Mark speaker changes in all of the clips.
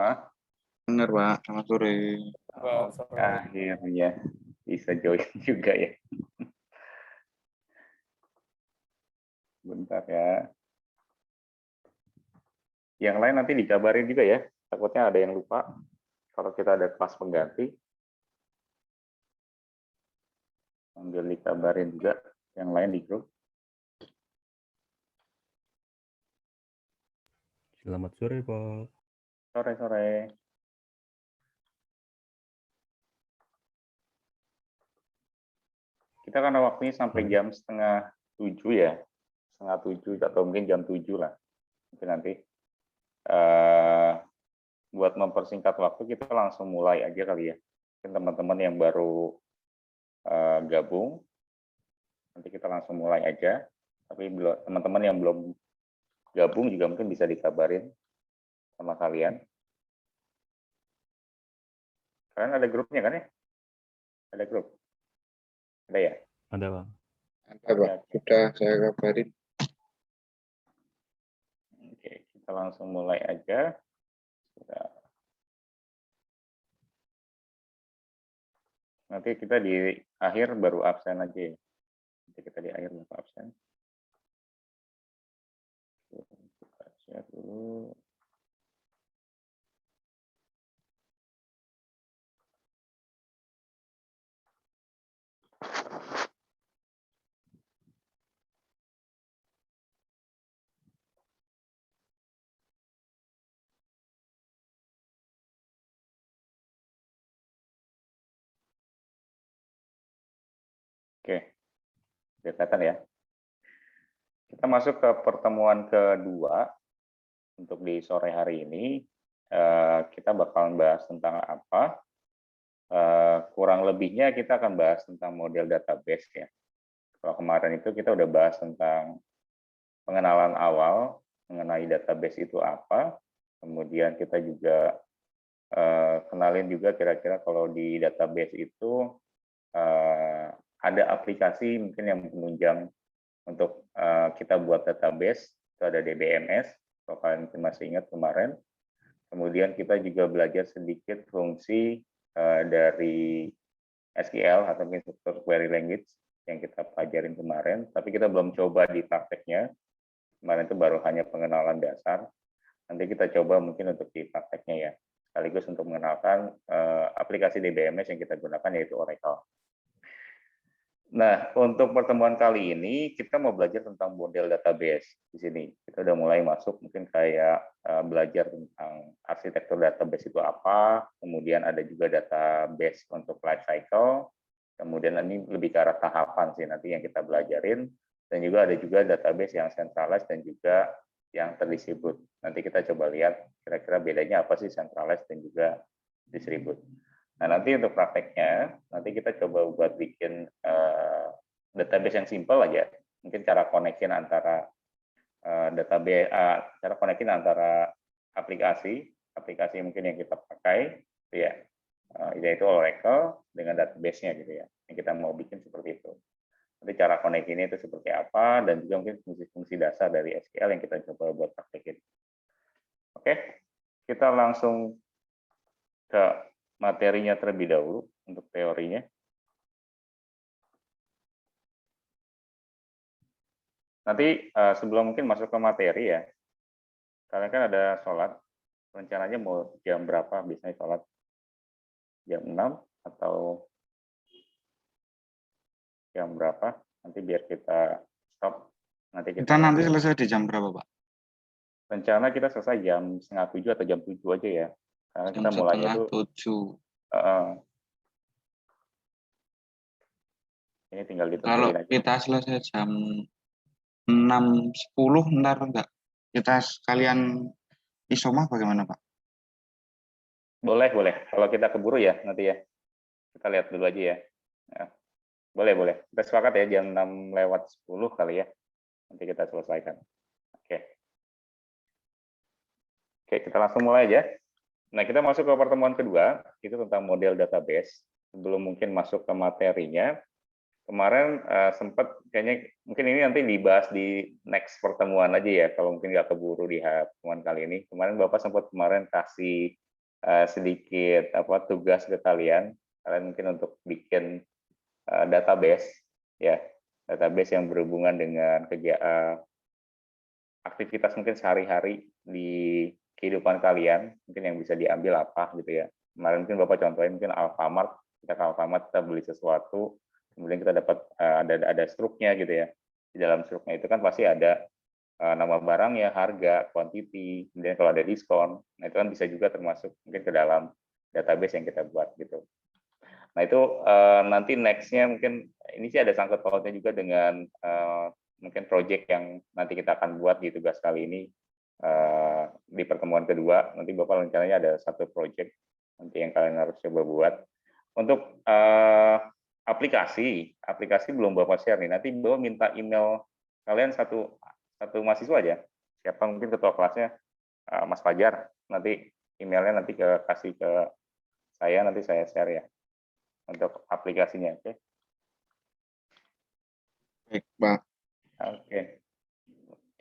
Speaker 1: Pak.
Speaker 2: Benar, Pak. Selamat sore.
Speaker 1: Oh, akhirnya bisa join juga ya. Bentar ya. Yang lain nanti dikabarin juga ya. Takutnya ada yang lupa. Kalau kita ada kelas pengganti. Sambil dikabarin juga yang lain di grup.
Speaker 3: Selamat sore, Pak.
Speaker 1: Sore-sore. Kita karena waktunya sampai jam 6:30 ya. 6:30 atau mungkin jam 7 lah. Mungkin nanti. Buat mempersingkat waktu, kita langsung mulai aja kali ya. Mungkin teman-teman yang baru gabung, nanti kita langsung mulai aja. Tapi teman-teman yang belum gabung juga mungkin bisa dikabarin sama kalian. Kalian ada grupnya kan ya? Ada grup? Ada ya?
Speaker 3: Ada, Bang.
Speaker 2: Ada, Pak. Sudah saya kabarin.
Speaker 1: Oke, kita langsung mulai aja. Nanti kita di akhir baru absen aja ya. Nanti kita di akhir baru absen. Kita share dulu. Oke, udah kelihatan ya. Kita masuk ke pertemuan kedua untuk di sore hari ini. Kita bakalan bahas tentang apa? Kurang lebihnya kita akan bahas tentang model database ya. Kalau kemarin itu kita udah bahas tentang pengenalan awal mengenai database itu apa. Kemudian kita juga kenalin juga kira-kira kalau di database itu ada aplikasi mungkin yang menunjang untuk kita buat database. Itu ada DBMS, kalau kalian mungkin masih ingat kemarin. Kemudian kita juga belajar sedikit fungsi dari SQL atau Structured Query Language yang kita pelajarin kemarin, tapi kita belum coba di prakteknya. Kemarin itu baru hanya pengenalan dasar. Nanti kita coba mungkin untuk di prakteknya ya. Sekaligus untuk mengenalkan aplikasi DBMS yang kita gunakan yaitu Oracle. Nah, untuk pertemuan kali ini kita mau belajar tentang model database di sini. Kita udah mulai masuk mungkin kayak belajar tentang arsitektur database itu apa, kemudian ada juga database untuk life cycle, kemudian ini lebih ke arah tahapan sih nanti yang kita belajarin, dan juga ada juga database yang centralized dan juga yang terdistribute. Nanti kita coba lihat kira-kira bedanya apa sih centralized dan juga distribute. Nah, nanti untuk prakteknya, nanti kita coba buat bikin database yang simple aja. Mungkin cara konekin antara database, cara konekin antara aplikasi mungkin yang kita pakai, ya, yaitu Oracle dengan database-nya gitu ya. Yang kita mau bikin seperti itu. Nanti cara konekinnya itu seperti apa, dan juga mungkin fungsi-fungsi dasar dari SQL yang kita coba buat praktekin. Oke, kita langsung ke materinya terlebih dahulu untuk teorinya. Nanti sebelum mungkin masuk ke materi ya, kalian kan ada sholat, rencananya mau jam berapa biasanya sholat? Jam 6 atau jam berapa? Nanti biar kita stop.
Speaker 2: Kita nanti selesai di jam berapa, Pak?
Speaker 1: Rencana kita selesai jam 6:30 atau jam 7 aja ya. Karena
Speaker 2: Jam
Speaker 1: kita mulainya itu
Speaker 2: 6:30.
Speaker 1: ini tinggal ditentuin
Speaker 2: Kalau
Speaker 1: aja.
Speaker 2: kita selesai jam 6:10, ntar enggak. Kita sekalian isomah bagaimana, Pak?
Speaker 1: Boleh. Kalau kita keburu ya nanti ya. Kita lihat dulu aja ya. Boleh. Kita sepakat ya jam 6:10 kali ya. Nanti kita selesaikan. Oke, kita langsung mulai aja. Nah, kita masuk ke pertemuan kedua, itu tentang model database. Sebelum mungkin masuk ke materinya, kemarin sempat kayaknya mungkin ini nanti dibahas di next pertemuan aja ya, kalau mungkin nggak keburu di pertemuan kali ini. Kemarin Bapak sempat kemarin kasih sedikit tugas ke kalian mungkin untuk bikin database ya, database yang berhubungan dengan aktivitas mungkin sehari-hari di kehidupan kalian, mungkin yang bisa diambil apa gitu ya. Kemarin mungkin Bapak contohin mungkin Alfamart, kita ke Alfamart kita beli sesuatu, kemudian kita dapat ada struknya gitu ya. Di dalam struknya itu kan pasti ada nama barangnya, harga, quantity, kemudian kalau ada diskon, nah itu kan bisa juga termasuk mungkin ke dalam database yang kita buat gitu. Nah itu nanti nextnya mungkin ini sih ada sangkut pautnya juga dengan mungkin project yang nanti kita akan buat di tugas kali ini di pertemuan kedua. Nanti Bapak rencananya ada satu project nanti yang kalian harus coba buat. Untuk aplikasi belum Bapak share nih. Nanti Bapak minta email kalian satu mahasiswa aja. Siapa mungkin ketua kelasnya Mas Fajar. Nanti emailnya nanti kasih ke saya, nanti saya share ya untuk aplikasinya. Oke.
Speaker 2: Baik, Pak.
Speaker 1: Oke.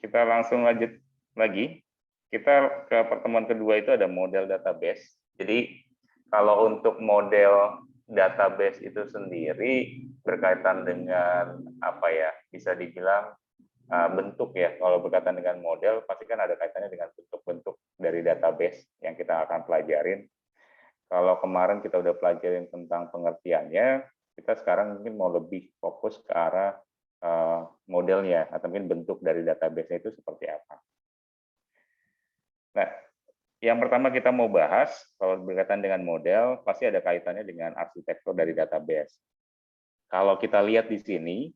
Speaker 1: Kita langsung lanjut lagi. Kita ke pertemuan kedua itu ada model database. Jadi kalau untuk model database itu sendiri berkaitan dengan apa ya, bisa dibilang bentuk ya. Kalau berkaitan dengan model pasti kan ada kaitannya dengan bentuk-bentuk dari database yang kita akan pelajarin. Kalau kemarin kita udah pelajarin tentang pengertiannya, kita sekarang mungkin mau lebih fokus ke arah modelnya atau mungkin bentuk dari database itu seperti apa. Nah, yang pertama kita mau bahas kalau berkaitan dengan model pasti ada kaitannya dengan arsitektur dari database. Kalau kita lihat di sini,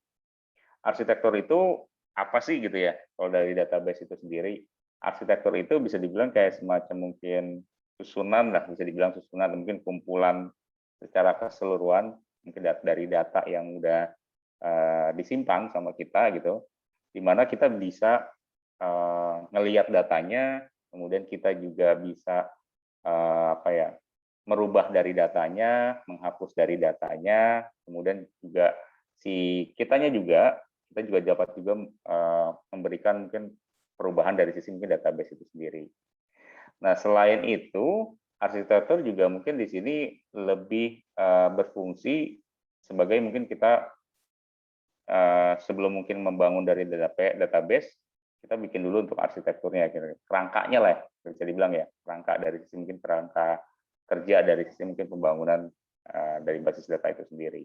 Speaker 1: arsitektur itu apa sih gitu ya? Kalau dari database itu sendiri, arsitektur itu bisa dibilang kayak semacam mungkin susunan lah, bisa dibilang susunan, mungkin kumpulan secara keseluruhan mungkin dari data yang udah disimpan sama kita gitu, di mana kita bisa ngelihat datanya, kemudian kita juga bisa merubah dari datanya, menghapus dari datanya, kemudian juga kita juga dapat juga memberikan mungkin perubahan dari sisi mungkin database itu sendiri. Nah, selain itu, arsitektur juga mungkin di sini lebih berfungsi sebagai mungkin kita sebelum mungkin membangun dari database, kita bikin dulu untuk arsitekturnya, kerangkanya lah, bisa dibilang ya, kerangka dari sisi mungkin kerangka kerja dari sisi mungkin pembangunan dari basis data itu sendiri.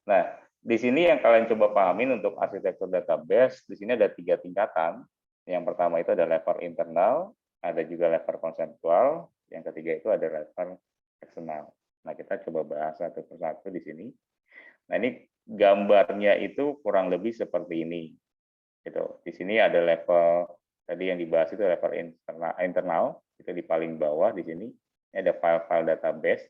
Speaker 1: Nah, di sini yang kalian coba pahamin untuk arsitektur database, di sini ada 3 tingkatan. Yang pertama itu ada level internal, ada juga level konseptual, yang ketiga itu ada level eksternal. Nah, kita coba bahas satu persatu di sini. Nah, ini gambarnya itu kurang lebih seperti ini. Gitu. Di sini ada level tadi yang dibahas itu level internal, itu di paling bawah di sini. Ini ada file-file database.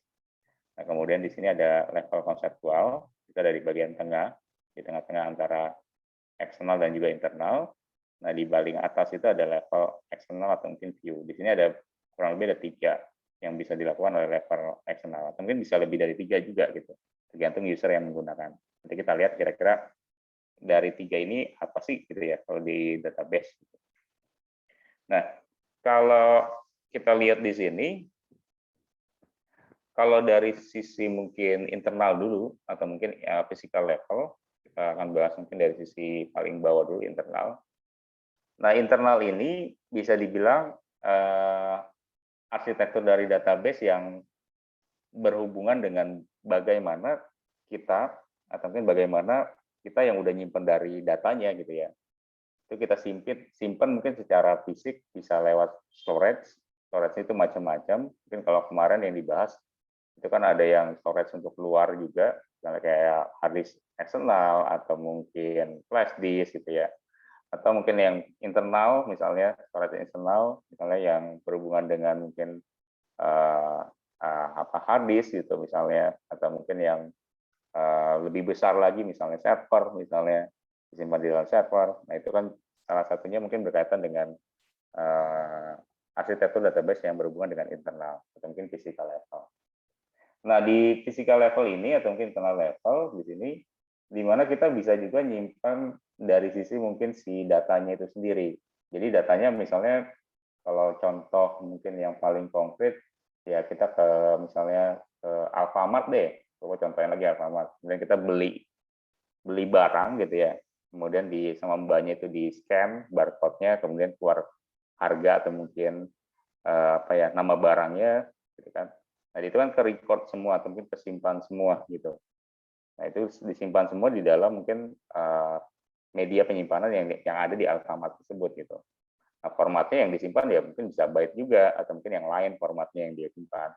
Speaker 1: Nah, kemudian di sini ada level konseptual, itu dari bagian tengah, di tengah-tengah antara eksternal dan juga internal. Nah, di paling atas itu ada level eksternal atau mungkin view. Di sini ada kurang lebih ada 3 yang bisa dilakukan oleh level eksternal. Atau mungkin bisa lebih dari 3 juga gitu, tergantung user yang menggunakan. Nanti kita lihat kira-kira dari 3 ini apa sih gitu ya kalau di database. Nah, kalau kita lihat di sini, kalau dari sisi mungkin internal dulu atau mungkin physical level, kita akan bahas mungkin dari sisi paling bawah dulu internal. Nah, internal ini bisa dibilang arsitektur dari database yang berhubungan dengan bagaimana kita atau mungkin bagaimana kita yang udah nyimpen dari datanya gitu ya. Itu kita simpan mungkin secara fisik bisa lewat storage. Storage itu macam-macam. Mungkin kalau kemarin yang dibahas itu kan ada yang storage untuk luar juga, misalnya kayak hard disk eksternal atau mungkin flash disk gitu ya. Atau mungkin yang internal, misalnya storage internal, misalnya yang berhubungan dengan mungkin hard disk gitu misalnya, atau mungkin yang lebih besar lagi misalnya server, misalnya disimpan di dalam server. Nah itu kan salah satunya mungkin berkaitan dengan arsitektur database yang berhubungan dengan internal atau mungkin physical level. Nah di physical level ini atau mungkin internal level di sini, di mana kita bisa juga nyimpan dari sisi mungkin si datanya itu sendiri. Jadi datanya misalnya kalau contoh mungkin yang paling konkret kita ke misalnya ke Alfamart deh, contohnya lagi Alfamart, kemudian kita beli barang gitu ya, kemudian sama mbaknya itu di scan barcode-nya, kemudian keluar harga atau mungkin nama barangnya, gitu kan. Nah itu kan ke record semua, atau mungkin kesimpan semua gitu. Nah itu disimpan semua di dalam mungkin media penyimpanan yang ada di Alfamart tersebut gitu. Nah, formatnya yang disimpan ya mungkin bisa byte juga, atau mungkin yang lain formatnya yang dia simpan.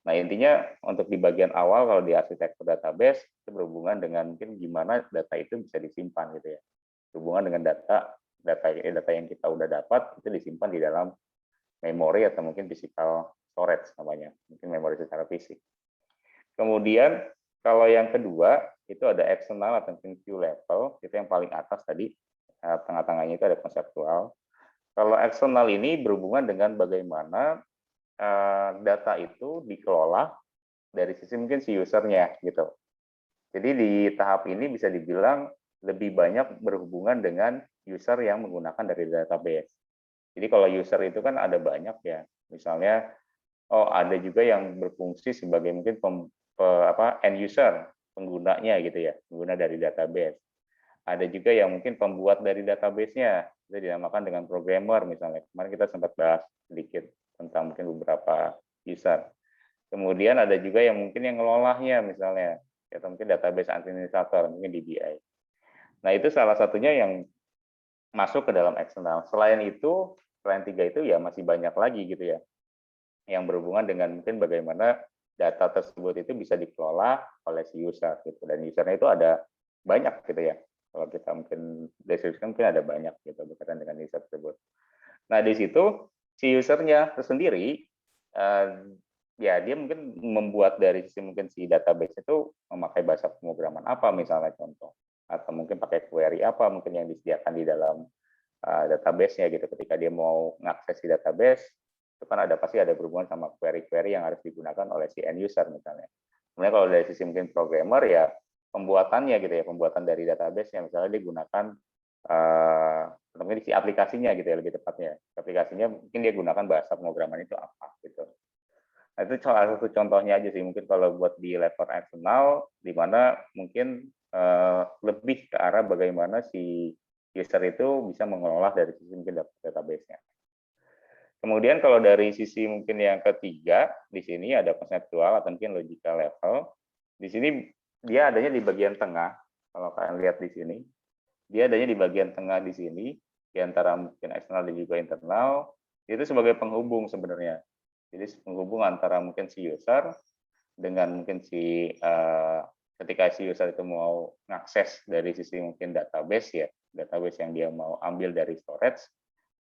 Speaker 1: Nah, intinya untuk di bagian awal kalau di arsitektur database itu berhubungan dengan mungkin gimana data itu bisa disimpan gitu ya. Berhubungan dengan data yang kita udah dapat itu disimpan di dalam memori atau mungkin physical storage namanya, mungkin memori secara fisik. Kemudian kalau yang kedua itu ada external atau mungkin view level, itu yang paling atas tadi, tengah-tengahnya itu ada konseptual. Kalau eksternal ini berhubungan dengan bagaimana data itu dikelola dari sisi mungkin si usernya gitu. Jadi di tahap ini bisa dibilang lebih banyak berhubungan dengan user yang menggunakan dari database. Jadi kalau user itu kan ada banyak ya, misalnya ada juga yang berfungsi sebagai mungkin end user, penggunanya gitu ya, pengguna dari database. Ada juga yang mungkin pembuat dari database-nya, itu dinamakan dengan programmer misalnya. Kemarin kita sempat bahas sedikit tentang mungkin beberapa user. Kemudian ada juga yang mungkin yang ngelolanya misalnya, atau mungkin database administrator, mungkin DBA. Nah itu salah satunya yang masuk ke dalam eksternal. Selain itu, selain tiga itu ya masih banyak lagi gitu ya, yang berhubungan dengan mungkin bagaimana data tersebut itu bisa dikelola oleh si user gitu. Dan usernya itu ada banyak gitu ya. Kalau kita mungkin deskripsikan mungkin ada banyak gitu berkaitan dengan user tersebut. Nah di situ si usernya tersendiri ya dia mungkin membuat dari sisi mungkin si database itu memakai bahasa pemrograman apa misalnya contoh, atau mungkin pakai query apa mungkin yang disediakan di dalam database-nya gitu. Ketika dia mau mengakses si database itu kan pasti ada berhubungan sama query-query yang harus digunakan oleh si end user misalnya. Kemudian kalau dari sisi mungkin programmer ya pembuatannya gitu ya, pembuatan dari database yang misalnya digunakan mungkin si aplikasinya gitu ya lebih tepatnya. Aplikasinya mungkin dia gunakan bahasa pemrograman itu apa gitu. Nah, itu salah satu contohnya aja sih mungkin kalau buat di level eksternal di mana mungkin lebih ke arah bagaimana si user itu bisa mengelola dari sisi mungkin database-nya. Kemudian kalau dari sisi mungkin yang ketiga di sini ada konseptual atau mungkin logical level. Di sini dia adanya di bagian tengah, kalau kalian lihat di sini. Dia adanya di bagian tengah di sini, di antara mungkin eksternal dan juga internal, itu sebagai penghubung sebenarnya. Jadi penghubung antara mungkin si user dengan mungkin ketika si user itu mau mengakses dari sisi mungkin database ya, database yang dia mau ambil dari storage,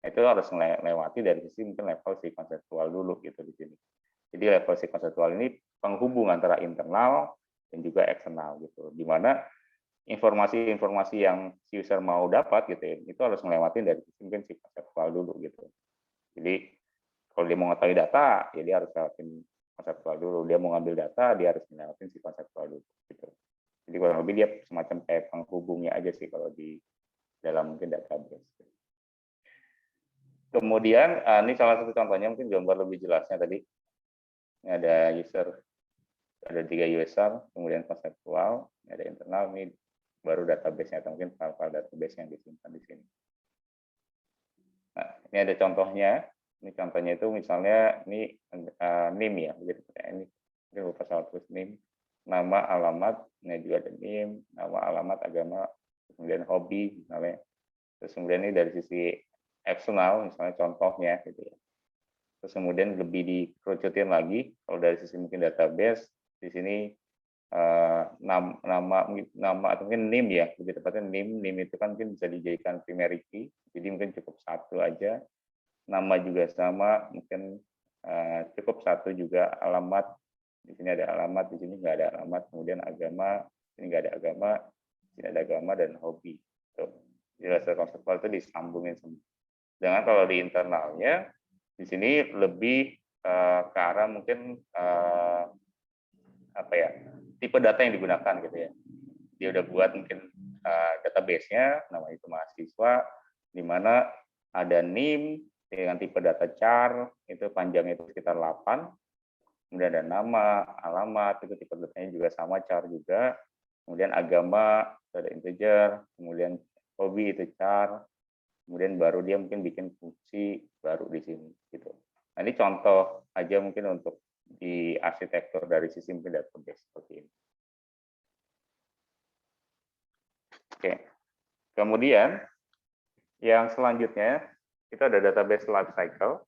Speaker 1: itu harus melewati dari sisi mungkin level si konseptual dulu gitu di sini. Jadi level si konseptual ini penghubung antara internal dan juga eksternal gitu, di mana informasi-informasi yang si user mau dapat gitu ya, itu harus melewati dari mungkin si konseptual dulu gitu. Jadi kalau dia mau mengetahui data, ya dia harus lewatin konseptual dulu. Dia mau ngambil data, dia harus melewati si konseptual dulu gitu. Jadi kurang lebih dia semacam kayak penghubungnya aja sih kalau di dalam mungkin database. Kemudian ini salah satu contohnya mungkin gambar lebih jelasnya tadi. Ini ada user, ada 3 user, kemudian konseptual, ini ada internal, ini baru database-nya atau mungkin file-file database yang disimpan di sini. Nah, ini ada contohnya. Ini contohnya itu misalnya ini NIM ya, jadi ini lupa salah tulis NIM, nama, alamat, ini juga ada NIM, nama, alamat, agama, kemudian hobi misalnya. Terus kemudian ini dari sisi eksternal misalnya contohnya gitu ya. Terus kemudian lebih dikerucutin lagi kalau dari sisi mungkin database di sini nama atau mungkin NIM ya, lebih tepatnya NIM itu kan mungkin bisa dijadikan primary key, jadi mungkin cukup satu aja. Nama juga sama, mungkin cukup satu juga. Alamat di sini ada alamat, di sini nggak ada alamat. Kemudian agama, di sini nggak ada agama, di sini ada agama dan hobi. Jadi konseptual itu disambungin semua. Dengan kalau di internalnya di sini lebih ke arah mungkin tipe data yang digunakan gitu ya. Dia udah buat mungkin database-nya, nama itu mahasiswa, di mana ada NIM dengan tipe data char, itu panjangnya itu sekitar 8, kemudian ada nama, alamat, itu tipe datanya juga sama, char juga, kemudian agama, itu ada integer, kemudian hobi itu char, kemudian baru dia mungkin bikin fungsi baru di sini gitu. Nah, ini contoh aja mungkin untuk di arsitektur dari sistem database seperti ini. Oke. Kemudian yang selanjutnya kita ada database life cycle.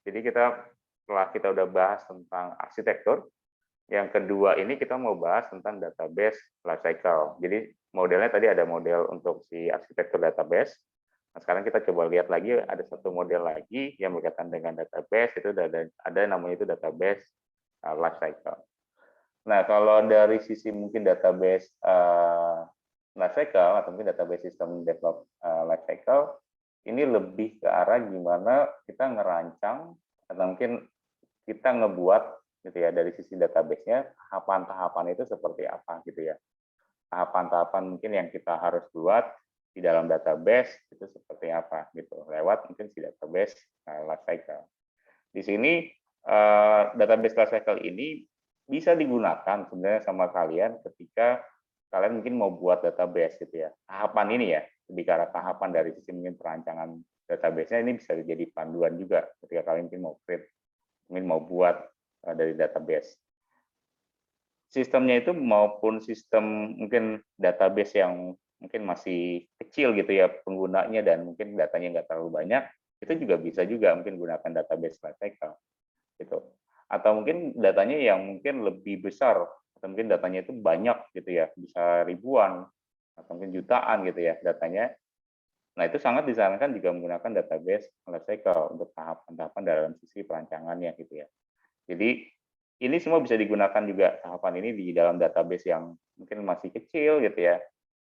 Speaker 1: Jadi setelah kita udah bahas tentang arsitektur, yang kedua ini kita mau bahas tentang database life cycle. Jadi modelnya tadi ada model untuk si arsitektur database. Nah, sekarang kita coba lihat lagi, ada satu model lagi yang berkaitan dengan database, itu ada namanya itu database life cycle. Nah, kalau dari sisi mungkin database life cycle atau mungkin database system develop life cycle, ini lebih ke arah gimana kita ngerancang atau mungkin kita ngebuat gitu ya dari sisi database-nya, tahapan-tahapan itu seperti apa gitu ya. Tahapan-tahapan mungkin yang kita harus buat di dalam database itu seperti apa gitu lewat mungkin si database life cycle. Di sini database life cycle ini bisa digunakan sebenarnya sama kalian ketika kalian mungkin mau buat database gitu ya. Tahapan ini ya, lebih ke arah tahapan dari sisi mungkin perancangan database-nya ini bisa jadi panduan juga ketika kalian mungkin mau create, mungkin mau buat dari database. Sistemnya itu maupun sistem mungkin database yang mungkin masih kecil gitu ya penggunanya dan mungkin datanya nggak terlalu banyak, itu juga bisa juga mungkin gunakan database lifecycle gitu. Atau mungkin datanya yang mungkin lebih besar, atau mungkin datanya itu banyak gitu ya, bisa ribuan atau mungkin jutaan gitu ya datanya. Nah, itu sangat disarankan juga menggunakan database lifecycle untuk tahapan-tahapan dalam sisi perancangannya gitu ya. Jadi ini semua bisa digunakan juga tahapan ini di dalam database yang mungkin masih kecil gitu ya,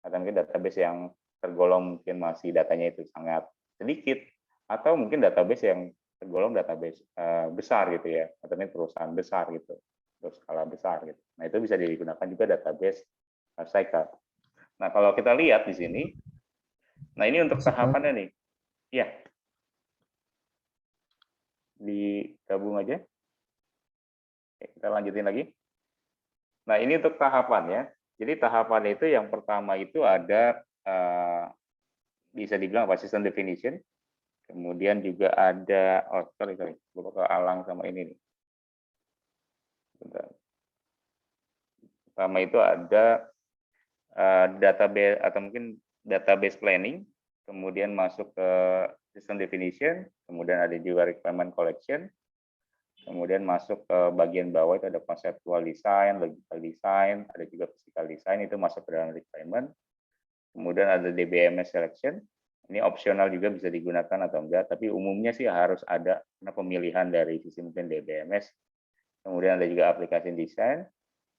Speaker 1: atau mungkin database yang tergolong mungkin masih datanya itu sangat sedikit, atau mungkin database yang tergolong database besar gitu ya, atau mungkin perusahaan besar gitu, untuk skala besar gitu. Nah, itu bisa digunakan juga database lifecycle. Nah, kalau kita lihat di sini, nah ini untuk tahapannya nih, ya, digabung aja. Oke, kita lanjutin lagi. Nah, ini untuk tahapannya. Jadi tahapan itu yang pertama itu ada bisa dibilang apa system definition. Kemudian juga ada sorry, lupa ke Alang sama ini nih. Bentar. Pertama itu ada database atau mungkin database planning, kemudian masuk ke system definition, kemudian ada juga requirement collection, kemudian masuk ke bagian bawah itu ada conceptual design, logical design, ada juga physical design, itu masuk ke dalam requirement. Kemudian ada DBMS selection, ini opsional juga bisa digunakan atau enggak, tapi umumnya sih harus ada karena pemilihan dari sisi mungkin DBMS. Kemudian ada juga application design,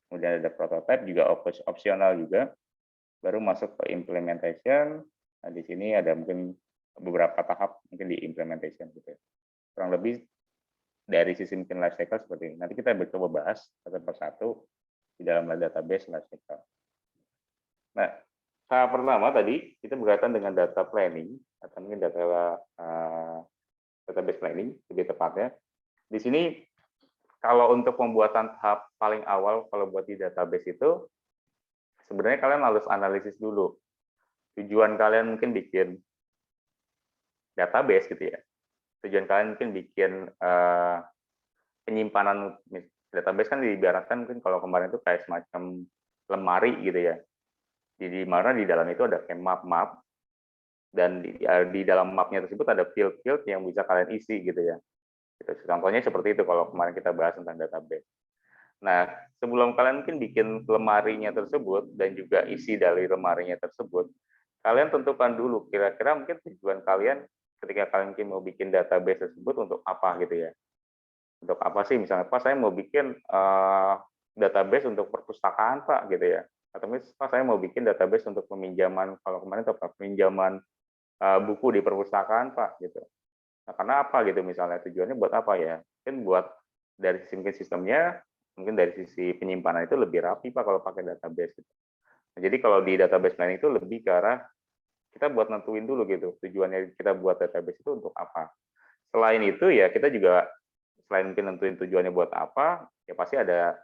Speaker 1: kemudian ada prototype juga opsional juga. Baru masuk ke implementation. Nah, di sini ada mungkin beberapa tahap mungkin di implementation gitu. Kurang lebih dari sisi mungkin life cycle seperti ini. Nanti kita coba bahas satu persatu di dalam database life cycle. Nah, tahap pertama tadi kita berkaitan dengan data planning atau mungkin database planning lebih tepatnya. Di sini kalau untuk pembuatan tahap paling awal kalau buat di database itu sebenarnya kalian harus analisis dulu. Tujuan kalian mungkin bikin database gitu ya. Tujuan kalian mungkin bikin penyimpanan database kan diibaratkan mungkin kalau kemarin itu kayak semacam lemari gitu ya. Di mana di dalam itu ada kayak map-map dan di dalam mapnya tersebut ada field-field yang bisa kalian isi gitu ya. Gitu. Contohnya seperti itu kalau kemarin kita bahas tentang database. Nah, sebelum kalian mungkin bikin lemarinya tersebut dan juga isi dari lemarinya tersebut, kalian tentukan dulu kira-kira mungkin tujuan kalian ketika kalian mungkin mau bikin database tersebut untuk apa gitu ya. Untuk apa sih misalnya, Pak saya mau bikin database untuk perpustakaan Pak gitu ya. Atau misalnya Pak saya mau bikin database untuk peminjaman, kalau kemarin itu peminjaman buku di perpustakaan Pak gitu. Nah, karena apa gitu misalnya tujuannya buat apa ya? Mungkin buat dari sisi mungkin sistemnya, mungkin dari sisi penyimpanan itu lebih rapi Pak kalau pakai database. Gitu. Nah, jadi kalau di database planning itu lebih ke arah kita buat nentuin dulu gitu tujuannya kita buat database itu untuk apa. Selain itu ya kita juga selain mungkin nentuin tujuannya buat apa, ya pasti ada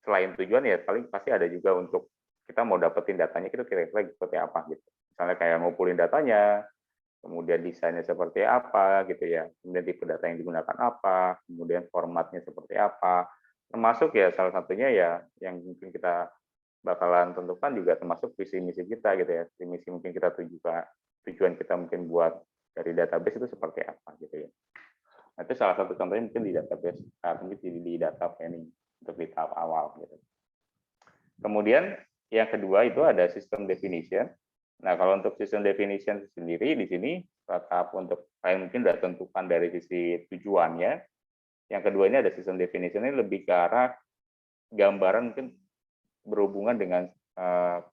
Speaker 1: selain tujuan ya paling pasti ada juga untuk kita mau dapetin datanya itu kira-kira seperti apa gitu. Misalnya kayak ngumpulin datanya, kemudian desainnya seperti apa gitu ya, kemudian tipe data yang digunakan apa, kemudian formatnya seperti apa, termasuk ya salah satunya ya yang mungkin kita bakalan tentukan juga termasuk visi misi kita gitu ya, visi misi mungkin kita tujuan kita mungkin buat dari database itu seperti apa gitu ya. Nah, itu salah satu contohnya mungkin di database, mungkin di data planning untuk di tahap awal gitu. Kemudian yang kedua itu ada system definition. Nah, kalau untuk system definition sendiri di sini tahap untuk yang mungkin sudah tentukan dari sisi tujuannya. Yang kedua ini ada system definition ini lebih ke arah gambaran mungkin berhubungan dengan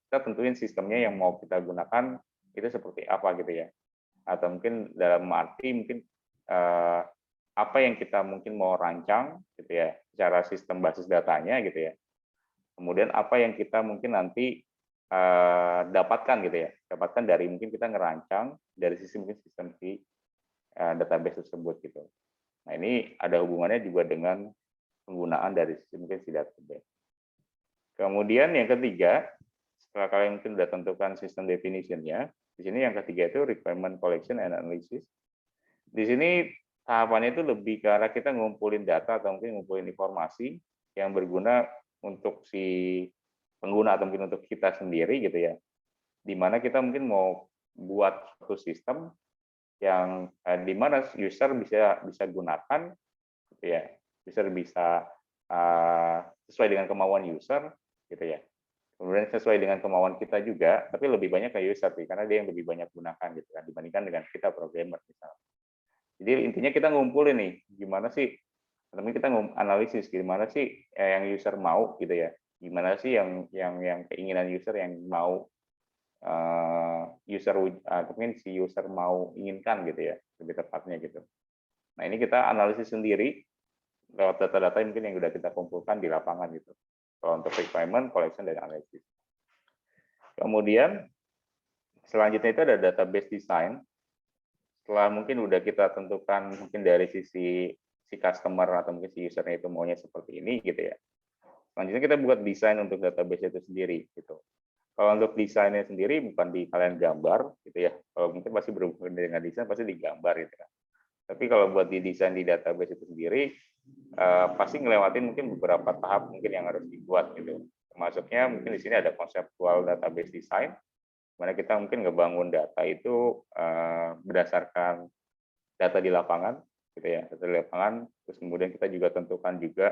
Speaker 1: kita tentuin sistemnya yang mau kita gunakan itu seperti apa gitu ya. Atau mungkin dalam arti mungkin apa yang kita mungkin mau rancang gitu ya secara sistem basis datanya gitu ya. Kemudian apa yang kita mungkin nanti dapatkan gitu ya, dapatkan dari mungkin kita ngerancang dari sisi mungkin sistem si database tersebut gitu. Nah ini ada hubungannya juga dengan penggunaan dari sistem mungkin si database. Kemudian yang ketiga, setelah kalian mungkin sudah tentukan sistem definition-nya, di sini yang ketiga itu requirement collection and analysis. Di sini tahapannya itu lebih ke arah kita ngumpulin data atau mungkin ngumpulin informasi yang berguna untuk si pengguna atau mungkin untuk kita sendiri gitu ya. Di mana kita mungkin mau buat suatu sistem yang di mana user bisa gunakan gitu ya. User bisa sesuai dengan kemauan user gitu ya. Kemudian sesuai dengan kemauan kita juga, tapi lebih banyak ke user sih, karena dia yang lebih banyak gunakan gitu kan dibandingkan dengan kita programmer misalnya. Jadi intinya kita ngumpulin nih, gimana sih, tapi kita analisis gimana sih yang user mau gitu ya, gimana sih yang keinginan user yang mau mungkin si user mau inginkan gitu ya, lebih tepatnya gitu. Nah ini kita analisis sendiri lewat data-data mungkin yang sudah kita kumpulkan di lapangan gitu. Kalau untuk requirement, collection, dan analisis. Kemudian selanjutnya itu ada database design. Setelah mungkin udah kita tentukan mungkin dari sisi si customer atau mungkin si usernya itu maunya seperti ini gitu ya. Selanjutnya kita buat desain untuk database itu sendiri gitu. Kalau untuk desainnya sendiri bukan di kalian gambar gitu ya. Kalau mungkin pasti berhubungan dengan desain pasti digambar gitu kan. Tapi kalau buat di desain di database itu sendiri pasti ngelewatin mungkin beberapa tahap mungkin yang harus dibuat gitu. Termasuknya mungkin di sini ada konseptual database design, mana kita mungkin ngebangun data itu berdasarkan data di lapangan gitu ya, data di lapangan. Terus kemudian kita juga tentukan juga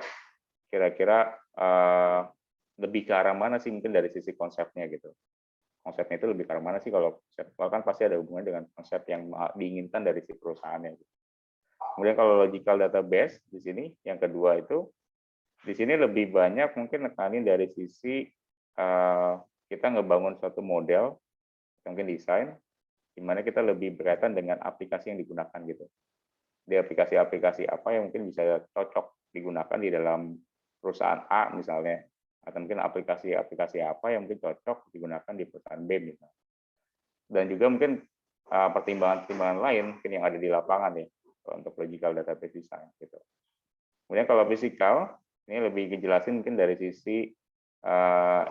Speaker 1: kira-kira lebih ke arah mana sih mungkin dari sisi konsepnya gitu. Konsepnya itu lebih ke arah mana sih, kalau konseptual kan pasti ada hubungannya dengan konsep yang diinginkan dari si perusahaannya gitu. Kemudian kalau logical database di sini yang kedua itu di sini lebih banyak mungkin nekanin dari sisi kita ngebangun suatu model mungkin desain di mana kita lebih berkaitan dengan aplikasi yang digunakan gitu. Di aplikasi-aplikasi apa yang mungkin bisa cocok digunakan di dalam perusahaan A misalnya, atau mungkin aplikasi-aplikasi apa yang mungkin cocok digunakan di perusahaan B misalnya. Dan juga mungkin pertimbangan-pertimbangan lain mungkin yang ada di lapangan ya untuk logical database design gitu. Kemudian kalau fisikal ini lebih dijelasin mungkin dari sisi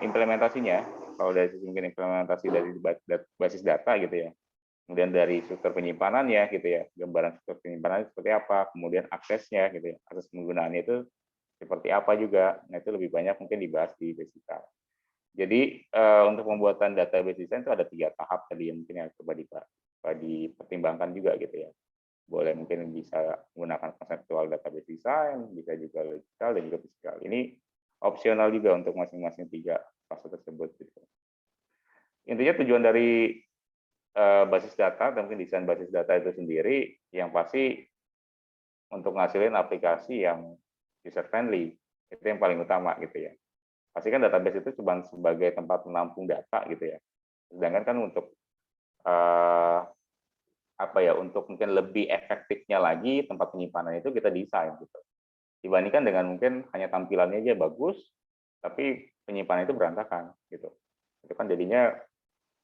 Speaker 1: implementasinya. Kalau dari sisi mungkin implementasi dari basis data gitu ya. Kemudian dari struktur penyimpanannya gitu ya, gambaran struktur penyimpanan seperti apa, kemudian aksesnya gitu ya, akses penggunaannya itu seperti apa juga. Nah itu lebih banyak mungkin dibahas di fisikal. Jadi untuk pembuatan database design itu ada 3 tahap tadi yang mungkin yang coba dipertimbangkan juga gitu ya. Boleh mungkin bisa menggunakan konseptual database design, bisa juga logical dan juga fisikal. Ini opsional juga untuk masing-masing 3 fase tersebut. Gitu. Intinya tujuan dari basis data atau mungkin desain basis data itu sendiri yang pasti untuk ngasilin aplikasi yang user friendly, itu yang paling utama gitu ya. Pasti kan database itu cuma sebagai tempat menampung data gitu ya. Sedangkan kan untuk untuk mungkin lebih efektifnya lagi tempat penyimpanan itu kita desain gitu. Dibandingkan dengan mungkin hanya tampilannya aja bagus, tapi penyimpanan itu berantakan gitu. Itu kan jadinya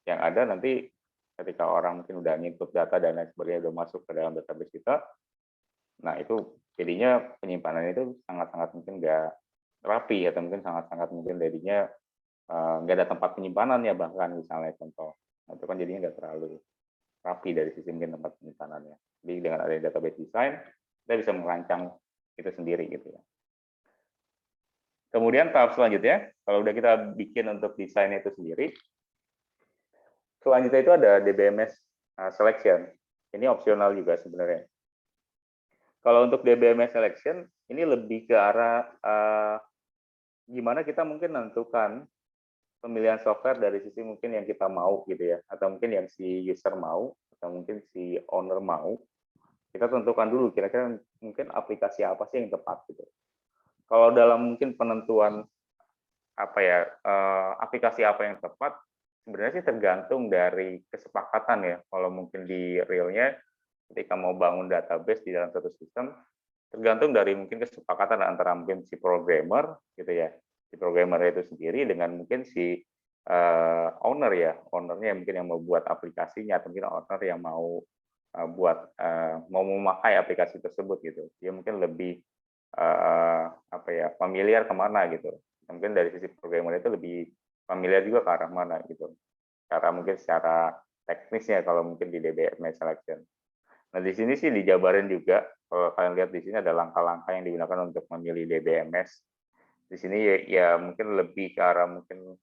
Speaker 1: yang ada nanti ketika orang mungkin udah nginput data dan lain sebagainya udah masuk ke dalam database kita, Nah, itu jadinya penyimpanan itu sangat-sangat mungkin nggak rapi atau mungkin sangat-sangat mungkin jadinya nggak ada tempat penyimpanan ya, bahkan misalnya contoh. Nah, itu kan jadinya nggak terlalu rapi dari sisi mungkin tempat penyimpanannya. Jadi dengan adanya database design, kita bisa merancang itu sendiri gitu ya. Kemudian tahap selanjutnya, kalau udah kita bikin untuk desainnya itu sendiri, selanjutnya itu ada DBMS selection. Ini opsional juga sebenarnya. Kalau untuk DBMS selection, ini lebih ke arah gimana kita mungkin menentukan pemilihan software dari sisi mungkin yang kita mau gitu ya, atau mungkin yang si user mau, atau mungkin si owner mau. Kita tentukan dulu kira-kira mungkin aplikasi apa sih yang tepat gitu. Kalau dalam mungkin penentuan apa ya aplikasi apa yang tepat, sebenarnya sih tergantung dari kesepakatan ya. Kalau mungkin di realnya ketika mau bangun database di dalam satu sistem, tergantung dari mungkin kesepakatan antara mungkin si programmer gitu ya, si programmer itu sendiri dengan mungkin si owner ya, ownernya mungkin yang mau buat aplikasinya atau mungkin owner yang mau mau memakai aplikasi tersebut gitu. Dia mungkin lebih apa ya familiar kemana gitu. Mungkin dari sisi programmer itu lebih familiar juga ke arah mana gitu. Cara mungkin secara teknisnya kalau mungkin di DBMS selection. Nah, di sini sih dijabarin juga, kalau kalian lihat di sini ada langkah-langkah yang digunakan untuk memilih DBMS. Di sini ya mungkin lebih ke arah mungkin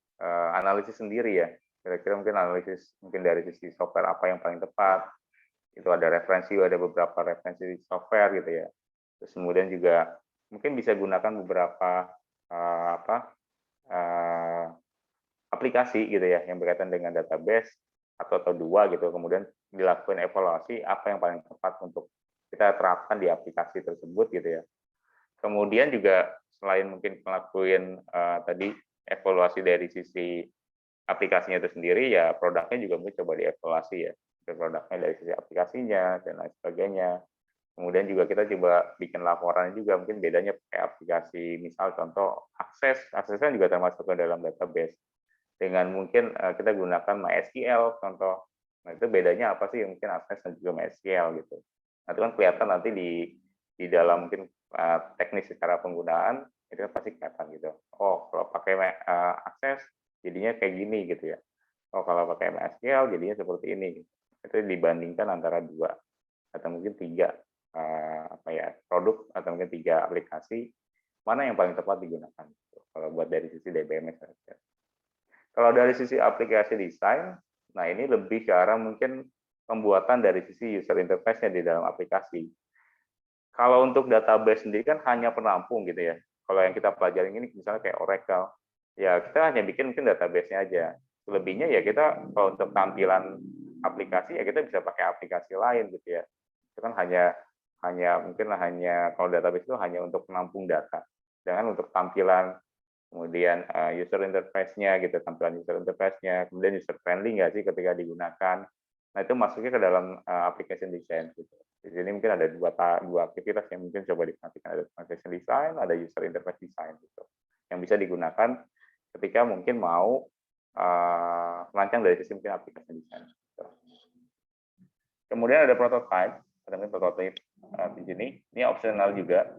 Speaker 1: analisis sendiri ya. Kira-kira mungkin analisis mungkin dari sisi software apa yang paling tepat. Itu ada referensi, ada beberapa referensi software gitu ya. Terus kemudian juga mungkin bisa gunakan beberapa aplikasi gitu ya yang berkaitan dengan database atau dua gitu, kemudian dilakukan evaluasi apa yang paling tepat untuk kita terapkan di aplikasi tersebut gitu ya. Kemudian juga selain mungkin melakukan tadi evaluasi dari sisi aplikasinya itu sendiri, ya produknya juga mungkin coba dievaluasi ya, produknya dari sisi aplikasinya dan lain sebagainya. Kemudian juga kita coba bikin laporan juga, mungkin bedanya pakai aplikasi, misal contoh aksesnya juga termasuk ke dalam database. Dengan mungkin kita gunakan MySQL contoh. Nah, itu bedanya apa sih mungkin akses dan juga MySQL gitu. Nah, itu kan kelihatan nanti di dalam mungkin teknis secara penggunaan, itu kan pasti kelihatan gitu. Oh, kalau pakai akses jadinya kayak gini gitu ya. Oh, kalau pakai MySQL jadinya seperti ini. Itu dibandingkan antara dua atau mungkin tiga apa ya produk atau mungkin tiga aplikasi, mana yang paling tepat digunakan gitu. Kalau buat dari sisi DBMS saja. Kalau dari sisi aplikasi desain, nah ini lebih ke arah mungkin pembuatan dari sisi user interface-nya di dalam aplikasi. Kalau untuk database sendiri kan hanya penampung gitu ya. Kalau yang kita pelajari ini misalnya kayak Oracle, ya kita hanya bikin mungkin database-nya aja. Selebihnya ya kita kalau untuk tampilan aplikasi ya kita bisa pakai aplikasi lain gitu ya. Itu kan hanya kalau database itu hanya untuk menampung data. Jangan untuk tampilan kemudian user interface-nya gitu, tampilan user interface-nya, kemudian user friendly nggak sih ketika digunakan. Nah, itu masuknya ke dalam application design gitu. Di sini mungkin ada dua aktivitas yang mungkin coba diperhatikan, ada application design, ada user interface design gitu. Yang bisa digunakan ketika mungkin mau merancang dari sisi mungkin application design. Gitu. Kemudian ada prototype, ada prototype di sini. Ini optional juga.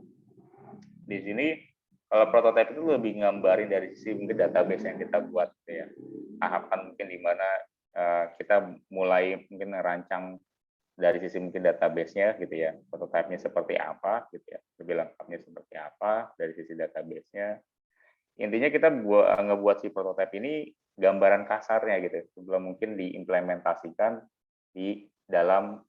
Speaker 1: Di sini kalau prototype itu lebih ngambarin dari sisi mungkin database yang kita buat gitu ya. Tahapan mungkin di mana kita mulai mungkin merancang dari sisi mungkin database-nya gitu ya. Prototype-nya seperti apa gitu ya. Lebih lengkapnya seperti apa dari sisi database-nya. Intinya kita ngebuat si prototype ini gambaran kasarnya gitu sebelum mungkin diimplementasikan di dalam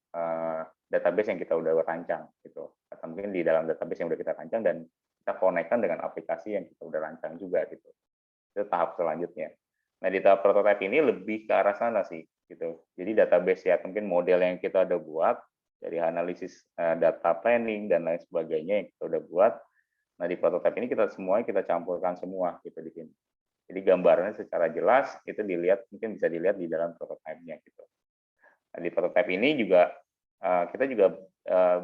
Speaker 1: database yang kita udah rancang gitu. Atau mungkin di dalam database yang udah kita rancang dan kita konekkan dengan aplikasi yang kita udah rancang juga gitu. Itu tahap selanjutnya. Nah, di tahap prototype ini lebih ke arah sana sih gitu. Jadi database ya mungkin model yang kita udah buat dari analisis data planning dan lain sebagainya yang kita udah buat. Nah, di prototype ini semuanya kita campurkan semua gitu di sini. Jadi gambarannya secara jelas itu mungkin bisa dilihat di dalam prototype-nya gitu. Nah, di prototype ini juga kita juga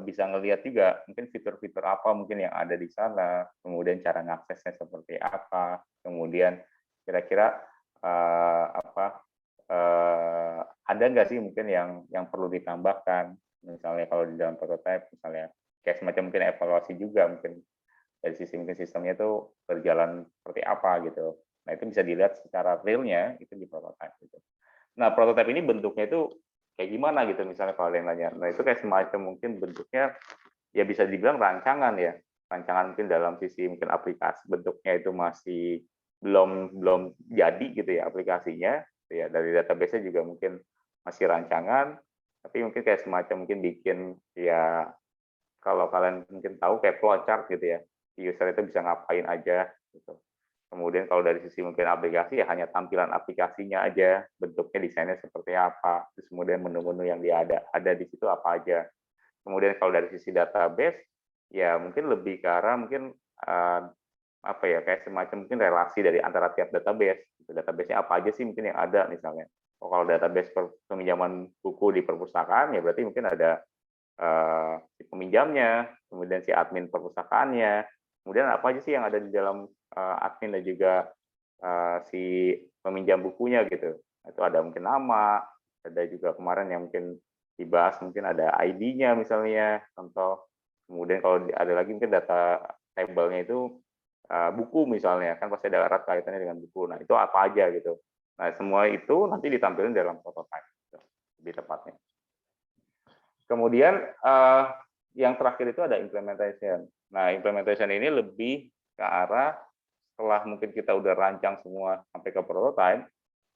Speaker 1: bisa ngelihat juga mungkin fitur-fitur apa mungkin yang ada di sana, kemudian cara ngaksesnya seperti apa, kemudian kira-kira ada nggak sih mungkin yang perlu ditambahkan, misalnya kalau di dalam prototype misalnya kayak semacam mungkin evaluasi juga mungkin dari sisi mungkin sistemnya itu berjalan seperti apa gitu. Nah itu bisa dilihat secara realnya itu di prototype gitu. Nah prototype ini bentuknya itu kayak gimana gitu misalnya kalau ada yang nanya. Nah itu kayak semacam mungkin bentuknya ya bisa dibilang rancangan ya, rancangan mungkin dalam sisi mungkin aplikasi bentuknya itu masih belum jadi gitu ya aplikasinya ya, dari database-nya juga mungkin masih rancangan, tapi mungkin kayak semacam mungkin bikin ya kalau kalian mungkin tahu kayak flowchart gitu ya, user itu bisa ngapain aja gitu. Kemudian kalau dari sisi mungkin aplikasi ya hanya tampilan aplikasinya aja, bentuknya desainnya seperti apa, terus kemudian menu-menu yang dia ada di situ apa aja. Kemudian kalau dari sisi database ya mungkin lebih ke arah mungkin apa ya kayak semacam mungkin relasi dari antara tiap database. Database-nya apa aja sih mungkin yang ada misalnya. Kalau database peminjaman buku di perpustakaan ya berarti mungkin ada si peminjamnya, kemudian si admin perpustakaannya, kemudian apa aja sih yang ada di dalam admin dan juga si peminjam bukunya gitu. Itu ada mungkin nama, ada juga kemarin yang mungkin dibahas mungkin ada ID-nya misalnya, contoh. Kemudian kalau ada lagi mungkin data tabelnya itu buku misalnya, kan pasti ada erat kaitannya dengan buku. Nah itu apa aja gitu. Nah semua itu nanti ditampilkan dalam prototype, gitu, lebih tepatnya. Kemudian yang terakhir itu ada implementation. Nah, implementation ini lebih ke arah setelah mungkin kita udah rancang semua sampai ke prototype,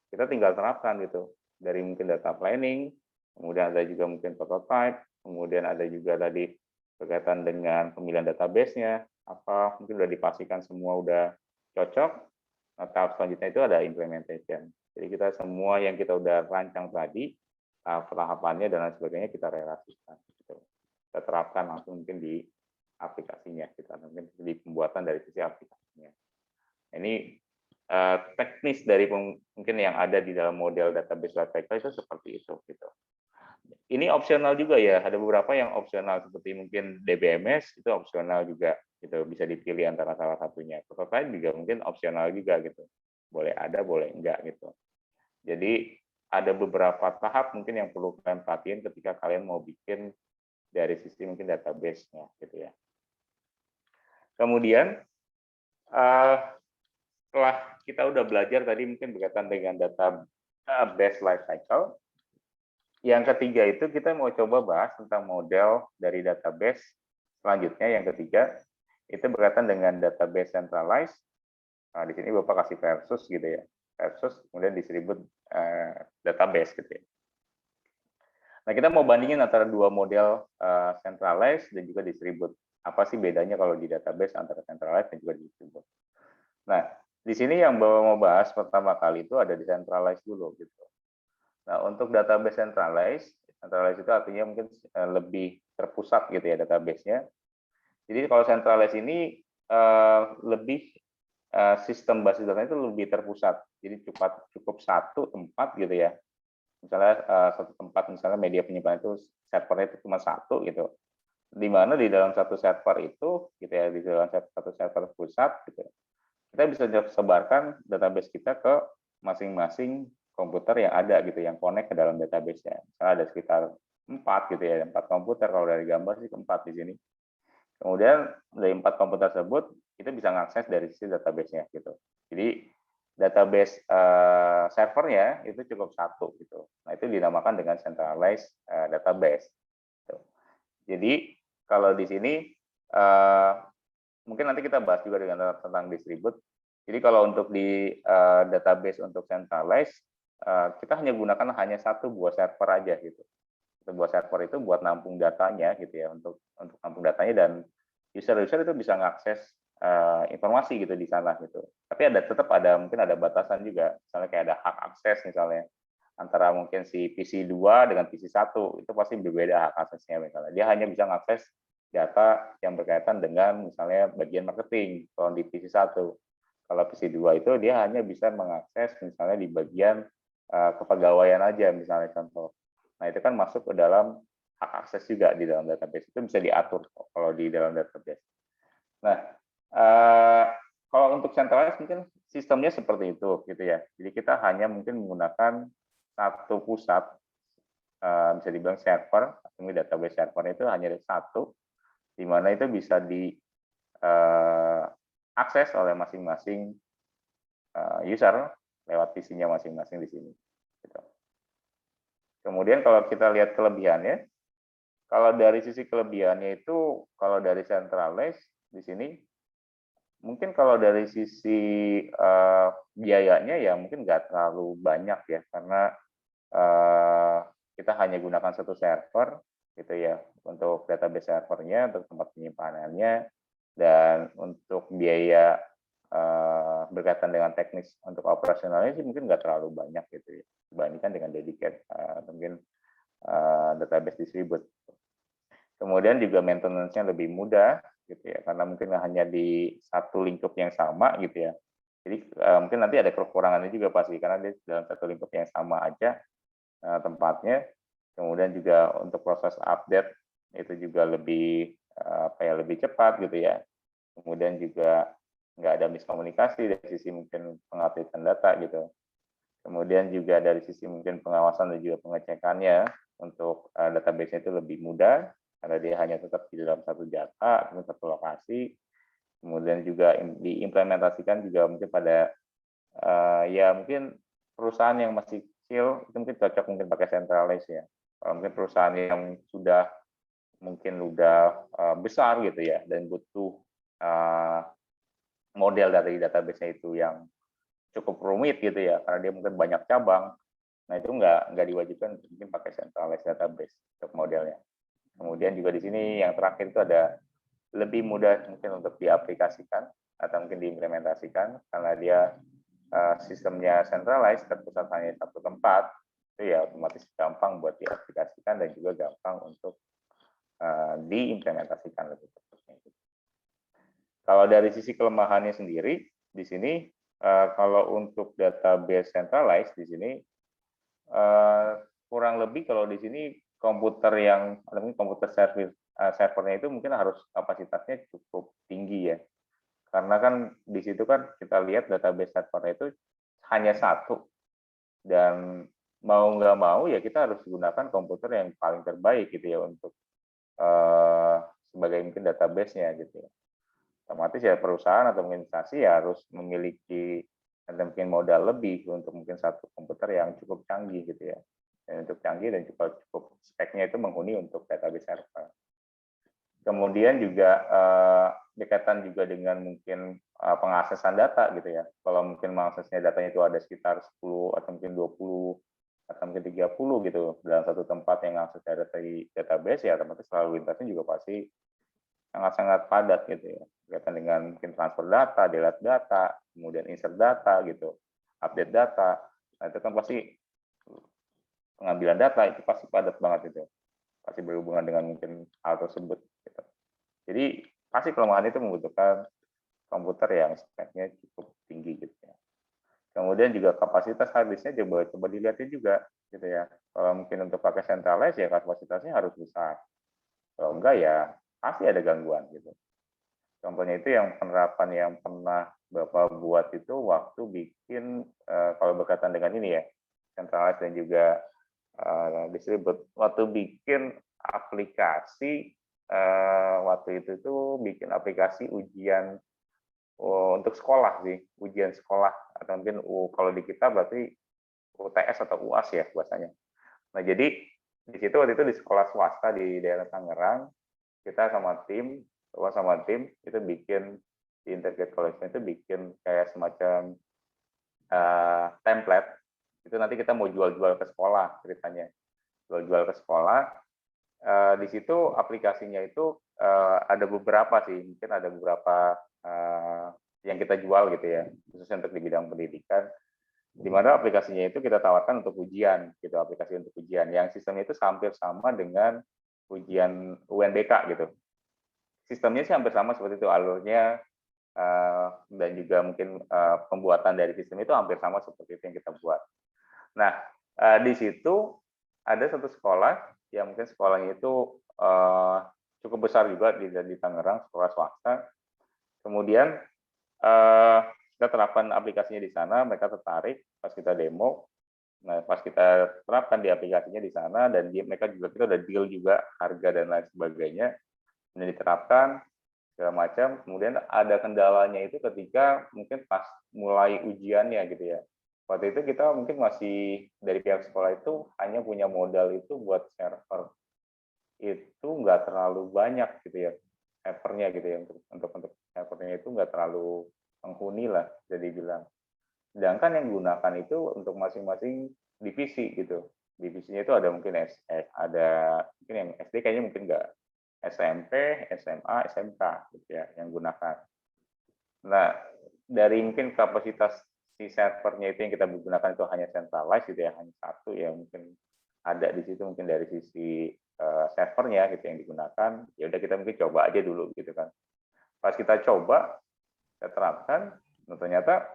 Speaker 1: kita tinggal terapkan gitu. Dari mungkin data planning, kemudian ada juga mungkin prototype, kemudian ada juga tadi berkaitan dengan pemilihan database-nya, apa mungkin udah dipastikan semua udah cocok. Nah, tahap selanjutnya itu ada implementation. Jadi kita semua yang kita udah rancang tadi, tahapannya dan lain sebagainya kita relasikan gitu. Kita terapkan langsung mungkin di aplikasinya, kita mungkin di pembuatan dari sisi aplikasinya. Ini teknis dari mungkin yang ada di dalam model database lifecycle itu seperti itu gitu. Ini opsional juga ya, ada beberapa yang opsional seperti mungkin DBMS itu opsional juga gitu, bisa dipilih antara salah satunya. Prototype juga mungkin opsional juga gitu. Boleh ada, boleh enggak gitu. Jadi ada beberapa tahap mungkin yang perlu kalian perhatiin ketika kalian mau bikin dari sisi mungkin database-nya gitu ya. Kemudian setelah kita udah belajar tadi mungkin berkaitan dengan database lifecycle, yang ketiga itu kita mau coba bahas tentang model dari database selanjutnya. Yang ketiga itu berkaitan dengan database centralized. Nah, di sini Bapak kasih versus gitu ya, versus kemudian distribute database gitu ya. Nah, kita mau bandingin antara dua model centralized dan juga distribute. Apa sih bedanya kalau di database antara centralized dan juga distribute? Nah, di sini yang Bapak mau bahas pertama kali itu ada decentralized dulu gitu. Nah, untuk database centralized itu artinya mungkin lebih terpusat gitu ya database-nya. Jadi kalau centralized ini lebih sistem basis data itu lebih terpusat. Jadi cukup satu tempat gitu ya. Misalnya satu tempat, misalnya media penyimpanan itu servernya itu cuma satu gitu. Di mana di dalam satu server itu gitu ya, di dalam satu server pusat gitu. Kita bisa sebarkan database kita ke masing-masing komputer yang ada gitu, yang connect ke dalam database-nya. Misalnya ada sekitar 4 gitu ya, 4 komputer, kalau dari gambar sih 4 di sini. Kemudian dari 4 komputer tersebut kita bisa mengakses dari sisi database-nya gitu. Jadi database servernya itu cukup satu gitu. Nah itu dinamakan dengan centralized database. Gitu. Jadi kalau di sini mungkin nanti kita bahas juga tentang distribute. Jadi kalau untuk di database untuk centralized kita gunakan hanya satu buah server aja gitu. Satu buah server itu buat nampung datanya gitu ya, untuk nampung datanya, dan user-user itu bisa mengakses informasi gitu di sana gitu. Tapi tetap ada mungkin ada batasan juga, misalnya kayak ada hak akses misalnya antara mungkin si PC 2 dengan PC 1 itu pasti berbeda hak aksesnya misalnya. Dia hanya bisa mengakses data yang berkaitan dengan misalnya bagian marketing kalau di PC 1. Kalau PC 2 itu dia hanya bisa mengakses misalnya di bagian kepegawaian aja misalnya contoh. Nah, itu kan masuk ke dalam hak akses juga di dalam database. Itu bisa diatur kalau di dalam database. Nah, kalau untuk centralized mungkin sistemnya seperti itu gitu ya. Jadi kita hanya mungkin menggunakan satu pusat, bisa dibilang server, database server itu hanya ada satu, di mana itu bisa diakses oleh masing-masing user lewat PC-nya masing-masing di sini. Gitu. Kemudian kalau kita lihat kelebihannya, kalau dari sisi kelebihannya itu, kalau dari centralized di sini, mungkin kalau dari sisi biayanya ya mungkin nggak terlalu banyak ya, karena kita hanya gunakan satu server gitu ya untuk database servernya, untuk tempat penyimpanannya, dan untuk biaya berkaitan dengan teknis untuk operasionalnya sih mungkin nggak terlalu banyak gitu ya, dibandingkan dengan dedicated mungkin database distribute. Kemudian juga maintenance-nya lebih mudah gitu ya, karena mungkin hanya di satu lingkup yang sama gitu ya. Jadi mungkin nanti ada kekurangannya juga pasti, karena dia dalam satu lingkup yang sama aja tempatnya. Kemudian juga untuk proses update itu juga lebih lebih cepat gitu ya. Kemudian juga nggak ada miskomunikasi dari sisi mungkin pengupdatean data gitu. Kemudian juga dari sisi mungkin pengawasan dan juga pengecekannya untuk database-nya itu lebih mudah karena dia hanya tetap di dalam satu data, satu lokasi. Kemudian juga diimplementasikan juga mungkin pada ya mungkin perusahaan yang masih kecil itu mungkin cocok mungkin pakai centralized ya. Kalau mungkin perusahaan yang sudah besar gitu ya dan butuh model dari database-nya itu yang cukup rumit gitu ya, karena dia mungkin banyak cabang. Nah itu nggak diwajibkan mungkin pakai centralized database untuk modelnya. Kemudian juga di sini yang terakhir itu ada lebih mudah mungkin untuk diaplikasikan atau mungkin diimplementasikan karena dia sistemnya centralized, terpusat hanya satu tempat, itu ya otomatis gampang buat diaplikasikan dan juga gampang untuk diimplementasikan lebih tepatnya. Kalau dari sisi kelemahannya sendiri, di sini kalau untuk database centralized di sini kurang lebih kalau di sini komputer yang mungkin komputer servernya itu mungkin harus kapasitasnya cukup tinggi ya. Karena kan di situ kan kita lihat database servernya itu hanya satu dan mau nggak mau ya kita harus gunakan komputer yang paling terbaik gitu ya untuk sebagai mungkin database-nya gitu ya. Otomatis ya perusahaan atau organisasi ya harus memiliki dan mungkin modal lebih untuk mungkin satu komputer yang cukup canggih gitu ya. Dan untuk canggih dan cukup speknya itu menghuni untuk database server. Kemudian juga dekatan juga dengan mungkin pengaksesan data gitu ya. Kalau mungkin mengaksesnya datanya itu ada sekitar 10 atau mungkin 20 atau mungkin 30 gitu dalam satu tempat yang akses dari database ya otomatis lalu lintasnya juga pasti sangat-sangat padat gitu ya. Berkaitan dengan mungkin transfer data, delete data, kemudian insert data gitu, update data. Nah, itu kan pasti pengambilan data itu pasti padat banget itu. Pasti berhubungan dengan mungkin hal tersebut gitu. Jadi pasti kelemahan itu membutuhkan komputer yang speknya cukup tinggi gitu ya. Kemudian juga kapasitas hard disk-nya coba dilihatin juga gitu ya. Kalau mungkin untuk pakai centralized ya kapasitasnya harus besar. Kalau enggak ya pasti ada gangguan gitu. Contohnya itu yang penerapan yang pernah Bapak buat itu waktu bikin kalau berkaitan dengan ini ya centralized dan juga distribute. Waktu bikin aplikasi waktu itu tuh bikin aplikasi ujian untuk sekolah sih, ujian sekolah atau mungkin kalau di kita berarti UTS atau UAS ya bahasanya. Nah jadi di situ waktu itu di sekolah swasta di daerah Tangerang kita sama tim itu bikin di Integrated Collection itu bikin kayak semacam template itu nanti kita mau jual-jual ke sekolah ceritanya jual-jual ke sekolah di situ aplikasinya itu ada beberapa sih mungkin ada beberapa yang kita jual gitu ya khususnya untuk di bidang pendidikan di mana aplikasinya itu kita tawarkan untuk ujian gitu aplikasi untuk ujian yang sistemnya itu hampir sama dengan ujian UNBK gitu sistemnya sih hampir sama seperti itu alurnya dan juga mungkin pembuatan dari sistem itu hampir sama seperti itu yang kita buat. Nah di situ ada satu sekolah yang mungkin sekolahnya itu cukup besar juga di Tangerang sekolah swasta. Kemudian kita terapkan aplikasinya di sana, mereka tertarik pas kita demo. Nah, pas kita terapkan di aplikasinya di sana dan mereka juga kita udah deal juga harga dan lain sebagainya. kemudian diterapkan segala macam. Kemudian ada kendalanya itu ketika mungkin pas mulai ujiannya gitu ya. Waktu itu kita mungkin masih dari pihak sekolah itu hanya punya modal itu buat server itu nggak terlalu banyak gitu ya, servernya gitu ya, untuk servernya itu nggak terlalu menghuni lah jadi bilang. Sedangkan yang gunakan itu untuk masing-masing divisi gitu. Divisinya itu ada mungkin ada mungkin yang SD kayaknya mungkin nggak, SMP, SMA, SMK gitu ya yang gunakan. Nah, dari mungkin kapasitas si servernya itu yang kita gunakan itu hanya centralized gitu ya, hanya satu ya mungkin ada di situ mungkin dari sisi servernya gitu yang digunakan, ya udah kita mungkin coba aja dulu gitu kan. Pas kita coba, kita terapkan, nah ternyata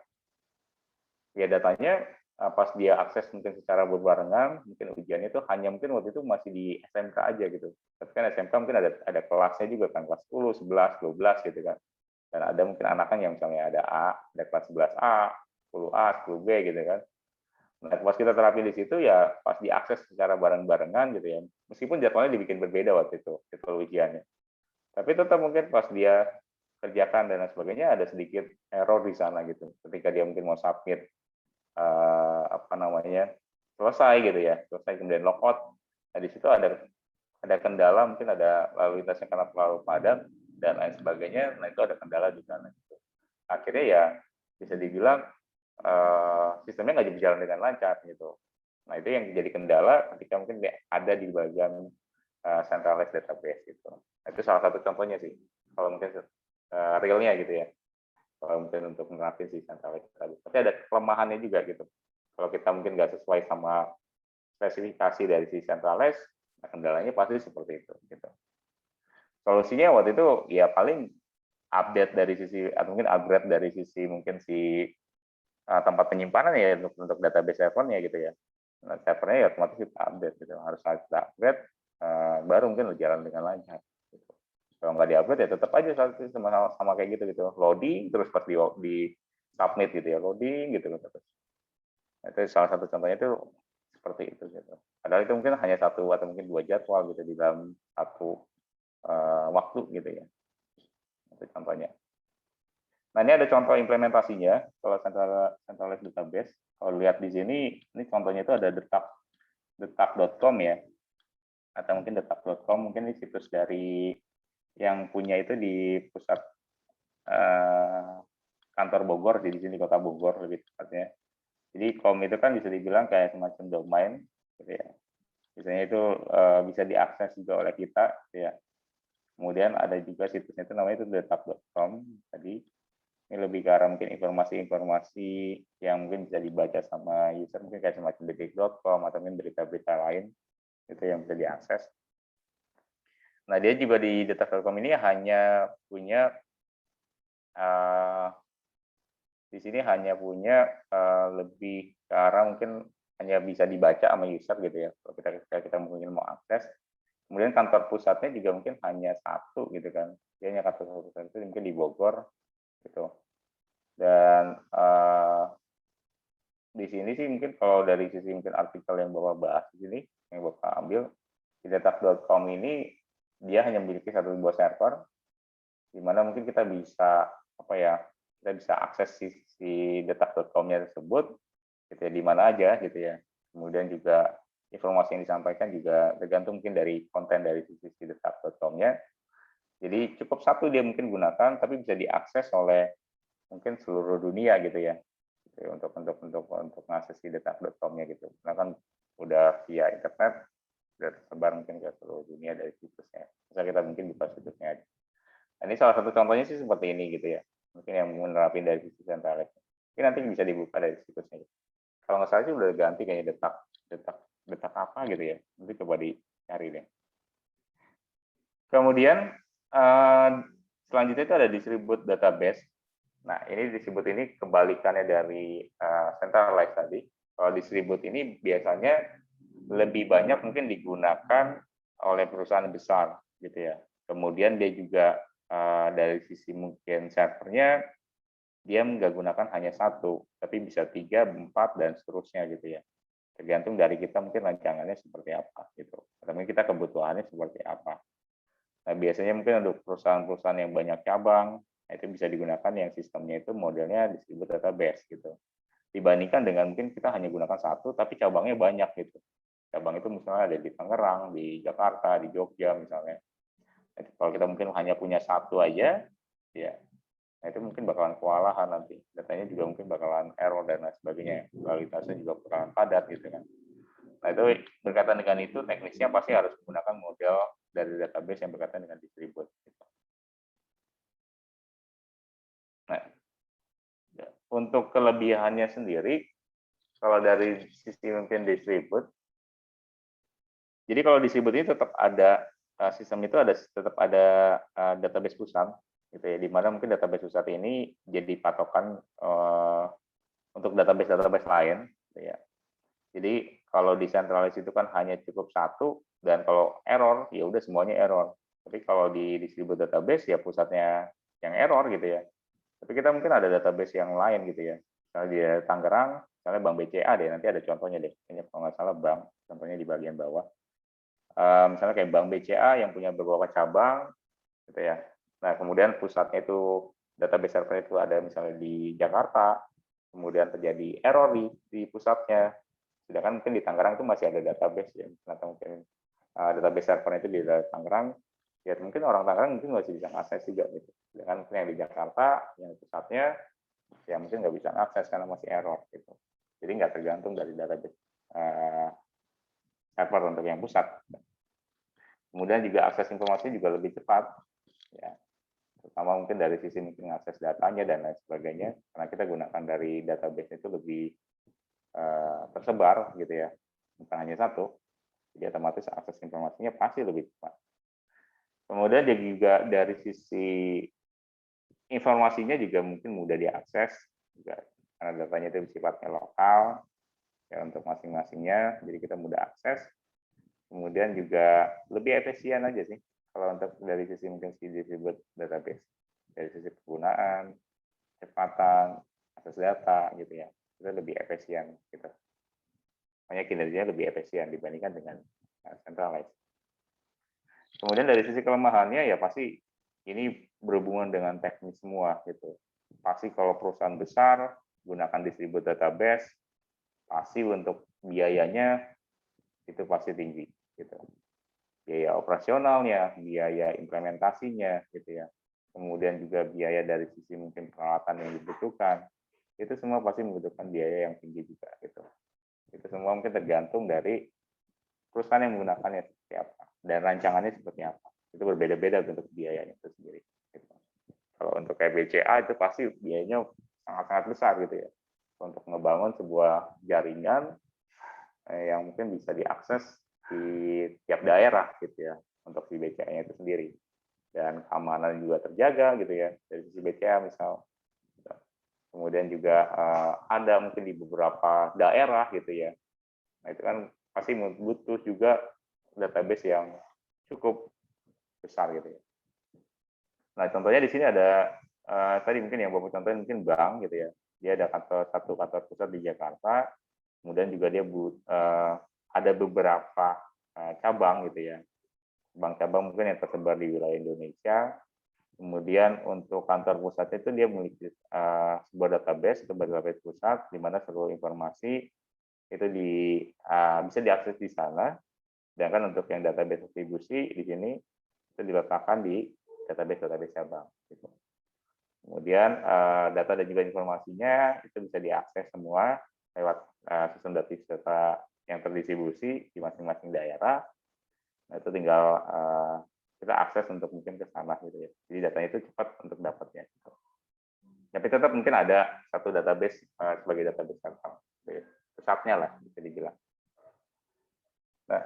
Speaker 1: ya datanya pas dia akses mungkin secara berbarengan, mungkin ujiannya itu hanya mungkin waktu itu masih di SMK aja gitu. Tapi kan SMK mungkin ada kelasnya juga kan, kelas 10, 11, 12 gitu kan. Dan ada mungkin anak-anak yang misalnya ada A, ada kelas 11A, 10A, 10B gitu kan. Nah, pas kita terapin di situ ya pas diakses secara bareng-barengan gitu ya. Meskipun jadwalnya dibikin berbeda waktu itu, jadwal ujiannya. Tapi tetap mungkin pas dia kerjakan dan lain sebagainya ada sedikit error di sana gitu. Ketika dia mungkin mau submit apa namanya selesai gitu ya, selesai kemudian logout. Nah, di situ ada kendala, mungkin ada lalu lintasnya karena terlalu padat dan lain sebagainya. Nah, itu ada kendala di sana. Gitu. Akhirnya ya bisa dibilang sistemnya nggak berjalan dengan lancar gitu. Nah, itu yang jadi kendala ketika mungkin ada di bagian centralized database gitu. Nah, itu salah satu contohnya sih. Kalau mungkin realnya gitu ya. Kalau mungkin untuk menerapkan si centralized database. Tapi ada kelemahannya juga gitu. Kalau kita mungkin nggak sesuai sama spesifikasi dari si centralized, nah kendalanya pasti seperti itu. Gitu. Solusinya waktu itu ya paling update dari sisi atau mungkin upgrade dari sisi mungkin si tempat penyimpanan ya untuk database servernya gitu ya. Nah, servernya ya otomatis kita update gitu. Harus kita upgrade baru mungkin berjalan dengan lancar. Gitu. Kalau nggak di-upgrade ya tetap aja sama kayak gitu. Loading terus pas di submit gitu ya, loading gitu terus. Nah, itu salah satu contohnya itu seperti itu gitu. Padahal itu mungkin hanya satu atau mungkin dua jadwal gitu di dalam satu waktu gitu ya. Itu contohnya. Nah, ini ada contoh implementasinya kalau centralized database. Kalau lihat di sini, ini contohnya itu ada detak.com ya. Atau mungkin detak.com, mungkin ini situs dari yang punya itu di pusat kantor Bogor, di sini kota Bogor lebih tepatnya. Jadi com itu kan bisa dibilang kayak semacam domain, gitu ya. Biasanya itu bisa diakses juga oleh kita, gitu ya. Kemudian ada juga situsnya itu namanya itu detak.com tadi. Ini lebih ke arah mungkin informasi-informasi yang mungkin bisa dibaca sama user, mungkin kayak semacam detik.com atau mungkin berita-berita lain itu yang bisa diakses. Nah, dia juga di detak.com ini hanya punya di sini hanya punya lebih ke arah mungkin hanya bisa dibaca sama user gitu ya. Kalau kita mungkin mau akses. Kemudian kantor pusatnya juga mungkin hanya satu gitu kan. Dia hanya kantor pusat itu mungkin di Bogor gitu. Dan di sini sih mungkin kalau dari sisi mungkin artikel yang Bapak bahas di sini, yang Bapak ambil, di detak.com ini dia hanya memiliki satu buah server, di mana mungkin kita bisa kita bisa akses si detak.com-nya tersebut gitu ya, di mana aja gitu ya. Kemudian juga informasi yang disampaikan juga tergantung mungkin dari konten dari sisi detak.com-nya. Jadi cukup satu dia mungkin gunakan, tapi bisa diakses oleh mungkin seluruh dunia gitu ya. Untuk mengakses di detak.com-nya gitu. Karena kan udah via internet, udah tersebar mungkin ke seluruh dunia dari situsnya. Bisa kita mungkin buka situsnya aja. Nah, ini salah satu contohnya sih seperti ini gitu ya. Mungkin yang menerapin dari sisi centralized. Ini nanti bisa dibuka dari situsnya. Kalau nggak salah sih udah ganti kayaknya detak apa gitu ya. Nanti coba dicari deh. Kemudian selanjutnya itu ada distribute database. Nah, ini disebut ini kebalikannya dari centralized tadi. Kalau distribute ini biasanya lebih banyak mungkin digunakan oleh perusahaan besar gitu ya. Kemudian dia juga dari sisi mungkin servernya dia nggak gunakan hanya satu, tapi bisa 3, 4 dan seterusnya gitu ya. Tergantung dari kita mungkin rancangannya seperti apa gitu. Atau mungkin kita kebutuhannya seperti apa. Nah, biasanya mungkin untuk perusahaan-perusahaan yang banyak cabang, nah itu bisa digunakan yang sistemnya itu modelnya distributed database gitu. Dibandingkan dengan mungkin kita hanya gunakan satu, tapi cabangnya banyak gitu. Cabang itu misalnya ada di Tangerang, di Jakarta, di Jogja misalnya. Jadi kalau kita mungkin hanya punya satu aja, ya, nah itu mungkin bakalan kewalahan nanti. Datanya juga mungkin bakalan error dan lain sebagainya. Kualitasnya juga bakalan padat gitu kan. Nah itu berkaitan dengan itu, teknisnya pasti harus menggunakan model dari database yang berkaitan dengan distribute. Nah, untuk kelebihannya sendiri, kalau dari sisi mungkin distribute, jadi kalau distribute ini tetap ada sistem itu tetap ada database pusat, gitu ya. Di mana mungkin database pusat ini jadi patokan untuk database lain, gitu ya. Jadi kalau desentralis itu kan hanya cukup satu, dan kalau error ya udah semuanya error. Tapi kalau di distribute database ya pusatnya yang error gitu ya. Tapi kita mungkin ada database yang lain gitu ya. Misalnya di Tangerang, misalnya Bank BCA deh, nanti ada contohnya deh. Ini kalau nggak salah bank, contohnya di bagian bawah. Misalnya kayak Bank BCA yang punya beberapa cabang, gitu ya. Nah kemudian pusatnya itu database server itu ada misalnya di Jakarta, kemudian terjadi error di pusatnya. Sedangkan mungkin di Tangerang itu masih ada database ya, atau mungkin database server itu di Tangerang, ya mungkin orang Tangerang mungkin masih bisa akses juga gitu. Sedangkan mungkin yang di Jakarta, yang pusatnya, ya mungkin nggak bisa akses karena masih error gitu. Jadi nggak tergantung dari database server untuk yang pusat. Kemudian juga akses informasi juga lebih cepat, ya. Terutama mungkin dari sisi mungkin akses datanya dan lain sebagainya, karena kita gunakan dari database itu lebih tersebar gitu ya, bukan hanya satu, jadi otomatis akses informasinya pasti lebih cepat. Kemudian juga dari sisi informasinya juga mungkin mudah diakses, juga karena datanya itu sifatnya lokal ya untuk masing-masingnya, jadi kita mudah akses. Kemudian juga lebih efisien aja sih kalau untuk dari sisi mungkin distributed database, dari sisi penggunaan, kecepatan, akses data gitu ya, itu lebih efisien gitu. Makanya kinerjanya lebih efisien dibandingkan dengan centralized. Kemudian dari sisi kelemahannya ya pasti ini berhubungan dengan teknis semua gitu. Pasti kalau perusahaan besar gunakan distributed database, pasti untuk biayanya itu pasti tinggi gitu. Biaya operasionalnya, biaya implementasinya gitu ya. Kemudian juga biaya dari sisi mungkin peralatan yang dibutuhkan. Itu semua pasti membutuhkan biaya yang tinggi juga gitu. Itu semua mungkin tergantung dari perusahaan yang menggunakannya seperti apa dan rancangannya seperti apa. Itu berbeda-beda bentuk biayanya itu sendiri. Gitu. Kalau untuk kayak BCA itu pasti biayanya sangat-sangat besar gitu ya. Untuk ngebangun sebuah jaringan yang mungkin bisa diakses di tiap daerah gitu ya untuk si BCA-nya itu sendiri. Dan keamanan juga terjaga gitu ya dari sisi BCA misal. Kemudian juga ada mungkin di beberapa daerah gitu ya. Nah itu kan pasti butuh juga database yang cukup besar gitu ya. Nah contohnya di sini ada tadi mungkin yang Bapak contohin mungkin bank gitu ya. Dia ada satu kantor pusat di Jakarta, kemudian juga dia ada beberapa cabang gitu ya. Bank cabang mungkin yang tersebar di wilayah Indonesia. Kemudian untuk kantor pusatnya itu dia memiliki sebuah database pusat di mana seluruh informasi itu bisa diakses di sana. Sedangkan untuk yang database distribusi di sini itu diletakkan di database cabang. Gitu. Kemudian data dan juga informasinya itu bisa diakses semua lewat sistem data yang terdistribusi di masing-masing daerah. Nah, itu tinggal kita akses untuk mungkin ke sana gitu ya. Jadi datanya itu cepat untuk dapatnya. Gitu. Tapi tetap mungkin ada satu database sebagai database sentral, pusatnya lah bisa dibilang. Nah,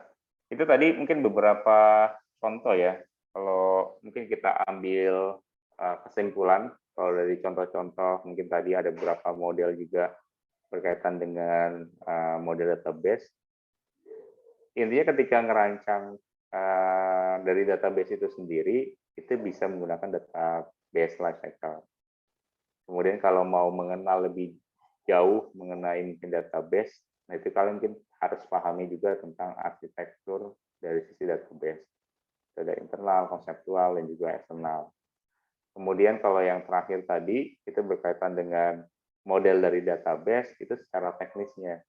Speaker 1: itu tadi mungkin beberapa contoh ya. Kalau mungkin kita ambil kesimpulan, kalau dari contoh-contoh mungkin tadi ada beberapa model juga berkaitan dengan model database. Intinya ketika ngerancang dari database itu sendiri, itu bisa menggunakan database lifecycle. Kemudian kalau mau mengenal lebih jauh mengenai mungkin database, nah itu kalian mungkin harus pahami juga tentang arsitektur dari sisi database. Ada internal, konseptual, dan juga eksternal. Kemudian kalau yang terakhir tadi, itu berkaitan dengan model dari database, itu secara teknisnya.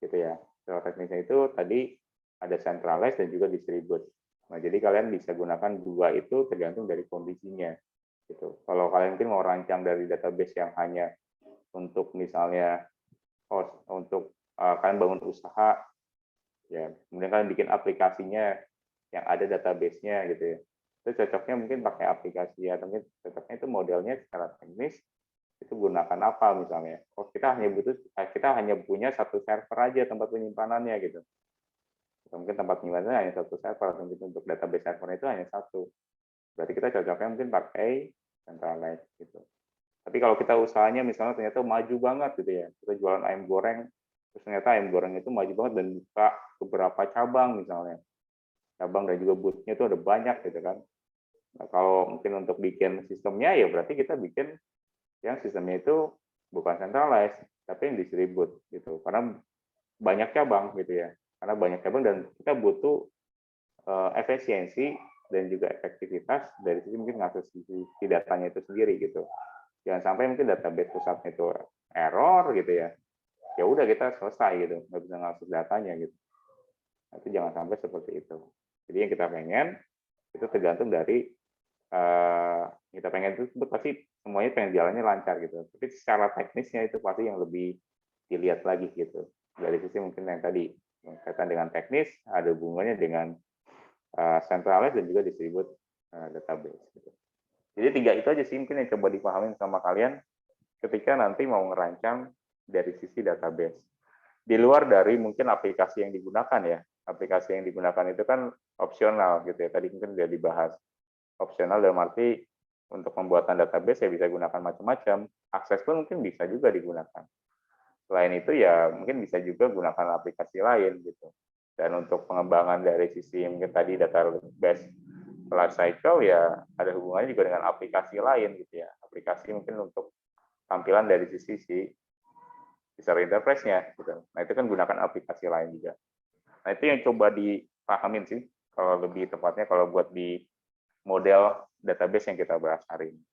Speaker 1: Gitu ya. Secara teknisnya itu tadi ada centralized dan juga distribute. Nah, jadi kalian bisa gunakan dua itu tergantung dari kondisinya. Gitu. Kalau kalian mungkin mau rancang dari database yang hanya untuk misalnya untuk kalian bangun usaha, ya kemudian kalian bikin aplikasinya yang ada database-nya gitu ya. Itu cocoknya mungkin pakai aplikasi atau mungkin cocoknya itu modelnya secara teknis itu gunakan apa misalnya. Oh, kita hanya punya satu server aja tempat penyimpanannya gitu. Atau mungkin tempat penyimpanannya hanya satu server atau mungkin untuk database server itu hanya satu. Berarti kita cocoknya mungkin pakai centralized gitu. Tapi kalau kita usahanya misalnya ternyata maju banget gitu ya, kita jualan ayam goreng, terus ternyata ayam goreng itu maju banget dan buka beberapa cabang misalnya. Cabang dan juga booth-nya itu ada banyak gitu kan. Nah, kalau mungkin untuk bikin sistemnya ya berarti kita bikin yang sistemnya itu bukan centralized, tapi yang distribute gitu. Karena banyak cabang gitu ya. Karena banyak cabang dan kita butuh efisiensi dan juga efektivitas dari sisi mungkin ngakuisisi datanya itu sendiri gitu. Jangan sampai mungkin database pusatnya itu error gitu ya. Ya udah kita selesai gitu, nggak bisa ngakses datanya gitu. Nah, itu jangan sampai seperti itu. Jadi yang kita pengen itu tergantung dari kita pengen itu pasti semuanya pengen jalannya lancar gitu. Tapi secara teknisnya itu pasti yang lebih dilihat lagi gitu. Dari sisi mungkin yang tadi berkaitan dengan teknis, ada hubungannya dengan centralized dan juga distribute database. Gitu. Jadi tiga itu aja sih mungkin yang coba dipahamin sama kalian ketika nanti mau ngerancang dari sisi database. Di luar dari mungkin aplikasi yang digunakan ya. Aplikasi yang digunakan itu kan opsional gitu ya. Tadi mungkin sudah dibahas. Opsional dalam arti untuk pembuatan database ya bisa gunakan macam-macam. Akses pun mungkin bisa juga digunakan. Selain itu ya mungkin bisa juga gunakan aplikasi lain gitu. Dan untuk pengembangan dari sisi mungkin tadi database life cycle ya ada hubungannya juga dengan aplikasi lain gitu ya. Aplikasi mungkin untuk tampilan dari sisi user interface-nya gitu. Nah, itu kan gunakan aplikasi lain juga. Nah, itu yang coba dipahamin sih kalau lebih tepatnya kalau buat di model database yang kita bahas hari ini.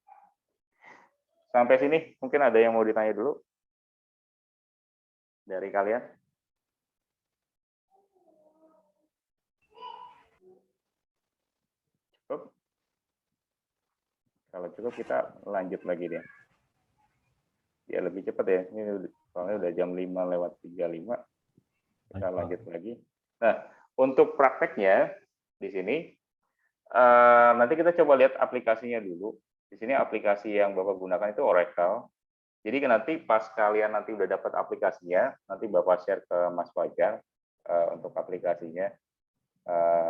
Speaker 1: Sampai sini mungkin ada yang mau ditanya dulu dari kalian? Cukup? Kalau cukup kita lanjut lagi deh. Ya lebih cepat ya. Ini soalnya udah jam 5:35. Kita lanjut lagi. Nah, untuk prakteknya di sini nanti kita coba lihat aplikasinya dulu. Di sini aplikasi yang Bapak gunakan itu Oracle. Jadi nanti pas kalian nanti udah dapat aplikasinya, nanti Bapak share ke Mas Fajar untuk aplikasinya.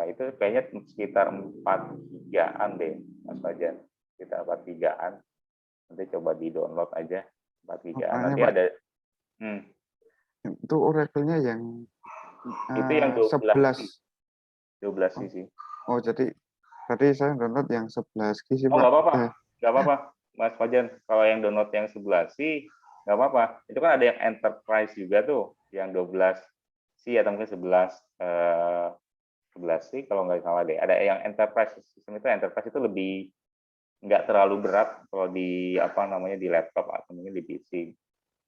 Speaker 1: Itu kayaknya sekitar 4 gigaan deh, Mas Fajar. Sekitar 4 gigaan. Nanti coba di-download aja 4 gigaan.
Speaker 2: Apanya,
Speaker 1: Nanti
Speaker 2: Pak?
Speaker 1: ada
Speaker 2: Itu Oracle-nya yang
Speaker 1: itu yang
Speaker 2: 11.
Speaker 1: 12 sisi.
Speaker 2: Oh, jadi tadi saya download yang 11 sih,
Speaker 1: Oh,
Speaker 2: Pak.
Speaker 1: nggak apa-apa. Nggak apa-apa, Mas Fajar. Kalau yang download yang 11 sih, nggak apa-apa. Itu kan ada yang enterprise juga tuh, yang 12 sih atau mungkin 11 sih kalau nggak salah deh. Ada yang enterprise system itu enterprise itu lebih nggak terlalu berat kalau di apa namanya di laptop atau mungkin di PC.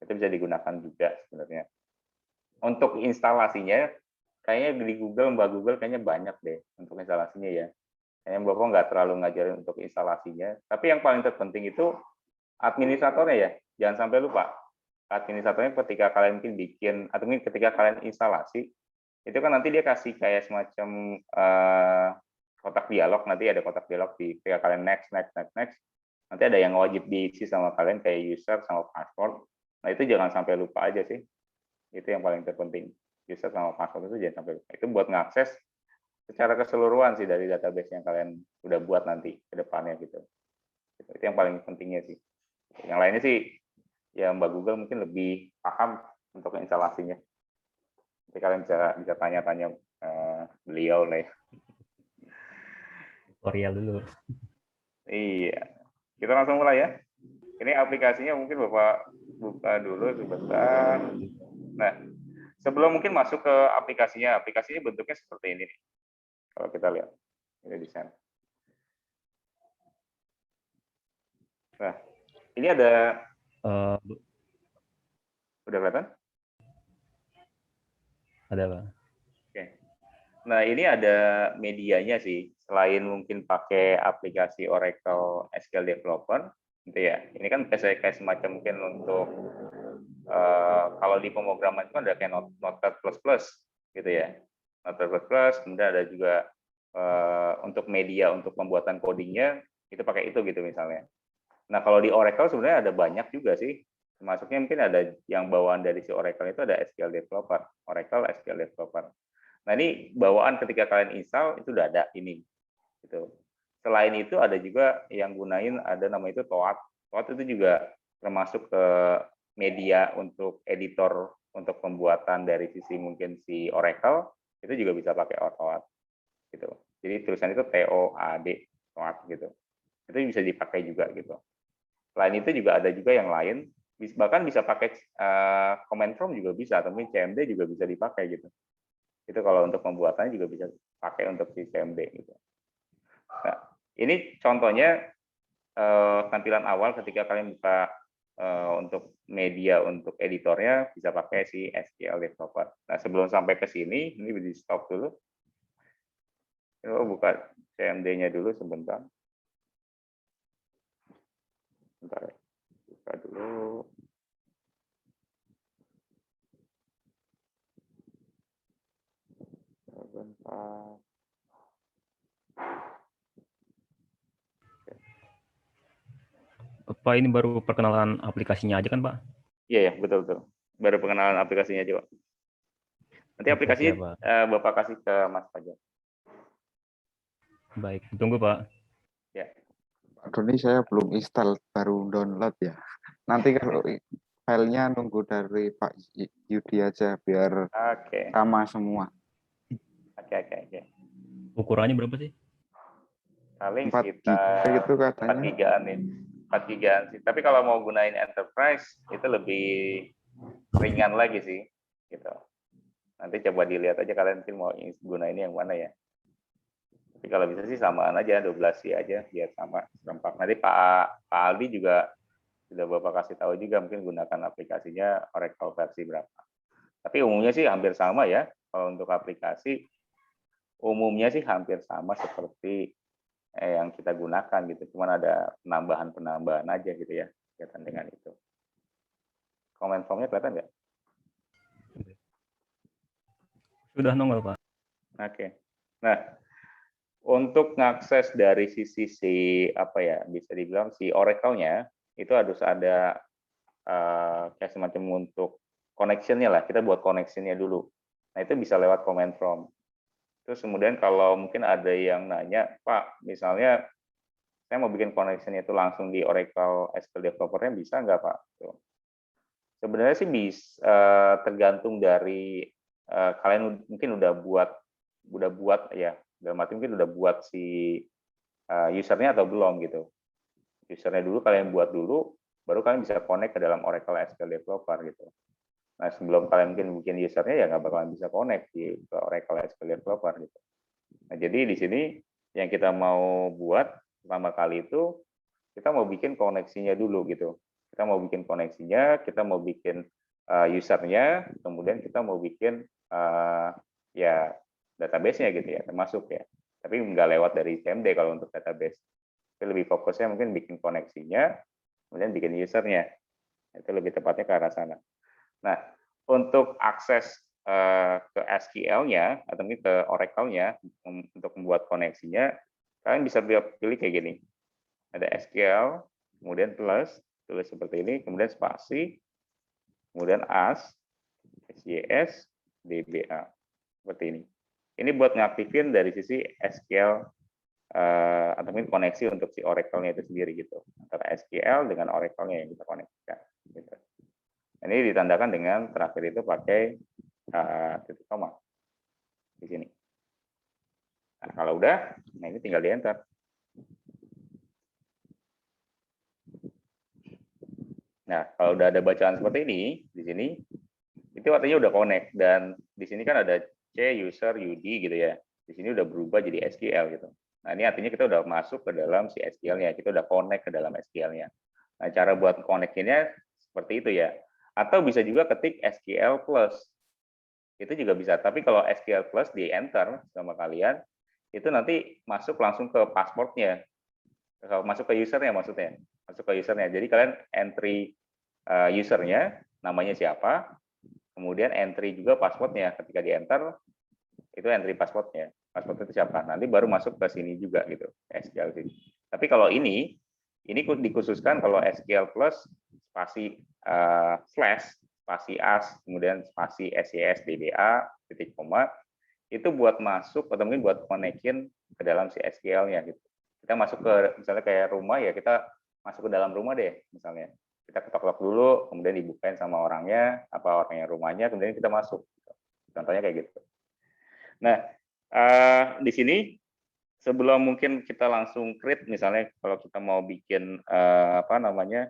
Speaker 1: Itu bisa digunakan juga sebenarnya. Untuk instalasinya, kayaknya di Google, Mbak Google kayaknya banyak deh untuk instalasinya ya. Kayaknya Bapak nggak terlalu ngajarin untuk instalasinya. Tapi yang paling terpenting itu administratornya ya. Jangan sampai lupa. Administratornya ketika kalian mungkin bikin, atau mungkin ketika kalian instalasi, itu kan nanti dia kasih kayak semacam kotak dialog. Nanti ada kotak dialog di ketika kalian next. Nanti ada yang wajib diisi sama kalian kayak user sama password. Nah itu jangan sampai lupa aja sih. Itu yang paling terpenting. User sama password itu jangan sampai lupa. Itu buat ngakses secara keseluruhan sih dari database yang kalian udah buat nanti ke depannya gitu. Itu yang paling pentingnya sih. Yang lainnya sih ya Mbak Google mungkin lebih paham untuk instalasinya. Nanti kalian bisa tanya-tanya beliau lah ya.
Speaker 3: Tutorial dulu.
Speaker 1: Iya. Kita langsung mulai ya. Ini aplikasinya mungkin Bapak buka dulu sebentar. Nah, sebelum mungkin masuk ke aplikasinya bentuknya seperti ini nih. Kalau kita lihat. Ini di sana. Nah, ini ada udah kelihatan?
Speaker 3: Ada Pak.
Speaker 1: Oke. Nah, ini ada medianya sih. Selain mungkin pakai aplikasi Oracle SQL Developer, gitu ya. Ini kan kayak semacam mungkin untuk kalau di pemrograman itu kan ada kayak Notepad++, gitu ya. Notepad++, kemudian ada juga untuk media untuk pembuatan codingnya itu pakai itu gitu misalnya. Nah, kalau di Oracle sebenarnya ada banyak juga sih. Termasuknya mungkin ada yang bawaan dari si Oracle itu ada SQL Developer, Oracle SQL Developer. Nah, ini bawaan ketika kalian install itu udah ada ini. Gitu. Selain itu ada juga yang gunain ada namanya itu TOAD. TOAD itu juga termasuk ke media untuk editor untuk pembuatan dari sisi mungkin si Oracle itu juga bisa pakai TOAD. Gitu. Jadi tulisan itu TOAD, TOAD gitu. Itu bisa dipakai juga gitu. Selain itu juga ada juga yang lain, bahkan bisa pakai command prompt juga bisa, atau mungkin CMD juga bisa dipakai gitu. Itu kalau untuk pembuatannya juga bisa pakai untuk si CMD gitu. Nah, ini contohnya tampilan awal ketika kalian buka untuk media untuk editornya bisa pakai si SQL Developer. Nah, sebelum sampai ke sini, ini bisa di stop dulu. Buka CMD-nya dulu sebentar. Bentar ya. Buka dulu. Bentar.
Speaker 3: Pak, ini baru perkenalan aplikasinya aja kan, Pak?
Speaker 1: Iya, ya, betul. Baru pengenalan aplikasinya aja, Pak. Nanti aplikasinya
Speaker 3: Oke, Pak.
Speaker 1: Bapak kasih ke Mas Fajar.
Speaker 3: Baik, tunggu, Pak.
Speaker 1: Ya.
Speaker 2: Pak Doni, saya belum install, baru download ya. Nanti kalau filenya nunggu dari Pak Yudi aja, biar sama semua.
Speaker 1: Oke.
Speaker 3: Ukurannya berapa sih?
Speaker 1: Paling
Speaker 2: 4
Speaker 1: sekitar
Speaker 2: itu katanya.
Speaker 1: 4 gigaan nih. 4 gigaan sih. Tapi kalau mau gunain enterprise itu lebih ringan lagi sih, gitu. Nanti coba dilihat aja kalian mungkin mau gunain yang mana ya. Tapi kalau bisa sih samaan aja 12 sih aja biar sama serempak. Nanti Pak Aldi juga sudah Bapak kasih tahu juga mungkin gunakan aplikasinya Oracle versi berapa. Tapi umumnya sih hampir sama ya. Kalau untuk aplikasi umumnya sih hampir sama seperti yang kita gunakan gitu. Cuman ada penambahan aja gitu ya kaitan dengan itu. Comment formnya kelihatan nggak?
Speaker 3: Sudah nongol, Pak.
Speaker 1: Oke. Nah, untuk mengakses dari sisi apa ya, bisa dibilang si Oracle-nya itu harus ada kayak semacam untuk connection-nya lah. Kita buat connection-nya dulu. Nah, itu bisa lewat command prompt. Terus kemudian kalau mungkin ada yang nanya, Pak, misalnya saya mau bikin connection itu langsung di Oracle SQL Developer-nya bisa nggak, Pak? Tuh. Sebenarnya sih bisa tergantung dari kalian mungkin udah buat ya, dalam arti mungkin udah buat si usernya atau belum gitu. Usernya dulu kalian buat dulu, baru kalian bisa connect ke dalam Oracle SQL Developer gitu. Nah, sebelum kalian mungkin bikin usernya ya nggak bakalan bisa connect ke Oracle SQL Developer gitu. Nah, jadi di sini yang kita mau buat pertama kali itu kita mau bikin koneksinya dulu gitu. Kita mau bikin koneksinya, kita mau bikin usernya, kemudian kita mau bikin ya database-nya gitu ya, termasuk ya. Tapi nggak lewat dari CMD kalau untuk database. Itu lebih fokusnya mungkin bikin koneksinya, kemudian bikin usernya. Itu lebih tepatnya ke arah sana. Nah, untuk akses ke SQL-nya atau mungkin ke Oracle-nya untuk membuat koneksinya, kalian bisa pilih kayak gini. Ada SQL, kemudian tulis seperti ini, kemudian spasi, kemudian as, SJS, DBA, seperti ini. Ini buat ngaktifin dari sisi SQL atau mungkin koneksi untuk si Oracle-nya itu sendiri gitu, antara SQL dengan Oracle-nya yang kita koneksikan. Gitu. Ini ditandakan dengan terakhir itu pakai titik koma di sini. Nah, kalau udah, nah ini tinggal di enter. Nah, kalau udah ada bacaan seperti ini di sini, itu artinya udah connect dan di sini kan ada C user UD gitu ya. Di sini udah berubah jadi SQL gitu. Nah, ini artinya kita udah masuk ke dalam si SQL-nya, kita udah connect ke dalam SQL-nya. Nah, cara buat connect-nya seperti itu ya. Atau bisa juga ketik SQL plus. Itu juga bisa. Tapi kalau SQL plus di enter sama kalian, itu nanti masuk langsung ke password-nya. Masuk ke user-nya maksudnya. Masuk ke user-nya. Jadi kalian entry user-nya, namanya siapa, kemudian entry juga password-nya. Ketika di enter, itu entry password-nya. Password itu siapa? Nanti baru masuk ke sini juga gitu, SQL sini. Tapi kalau ini dikhususkan kalau SQL plus spasi slash spasi as kemudian spasi SES DBA titik koma itu buat masuk atau mungkin buat konekin ke dalam si SQL-nya gitu. Kita masuk ke misalnya kayak rumah ya, kita masuk ke dalam rumah deh misalnya. Kita ketok-ketok dulu, kemudian dibukain sama orangnya, apa orangnya rumahnya, kemudian kita masuk. Contohnya kayak gitu. Nah, di sini sebelum mungkin kita langsung create, misalnya kalau kita mau bikin apa namanya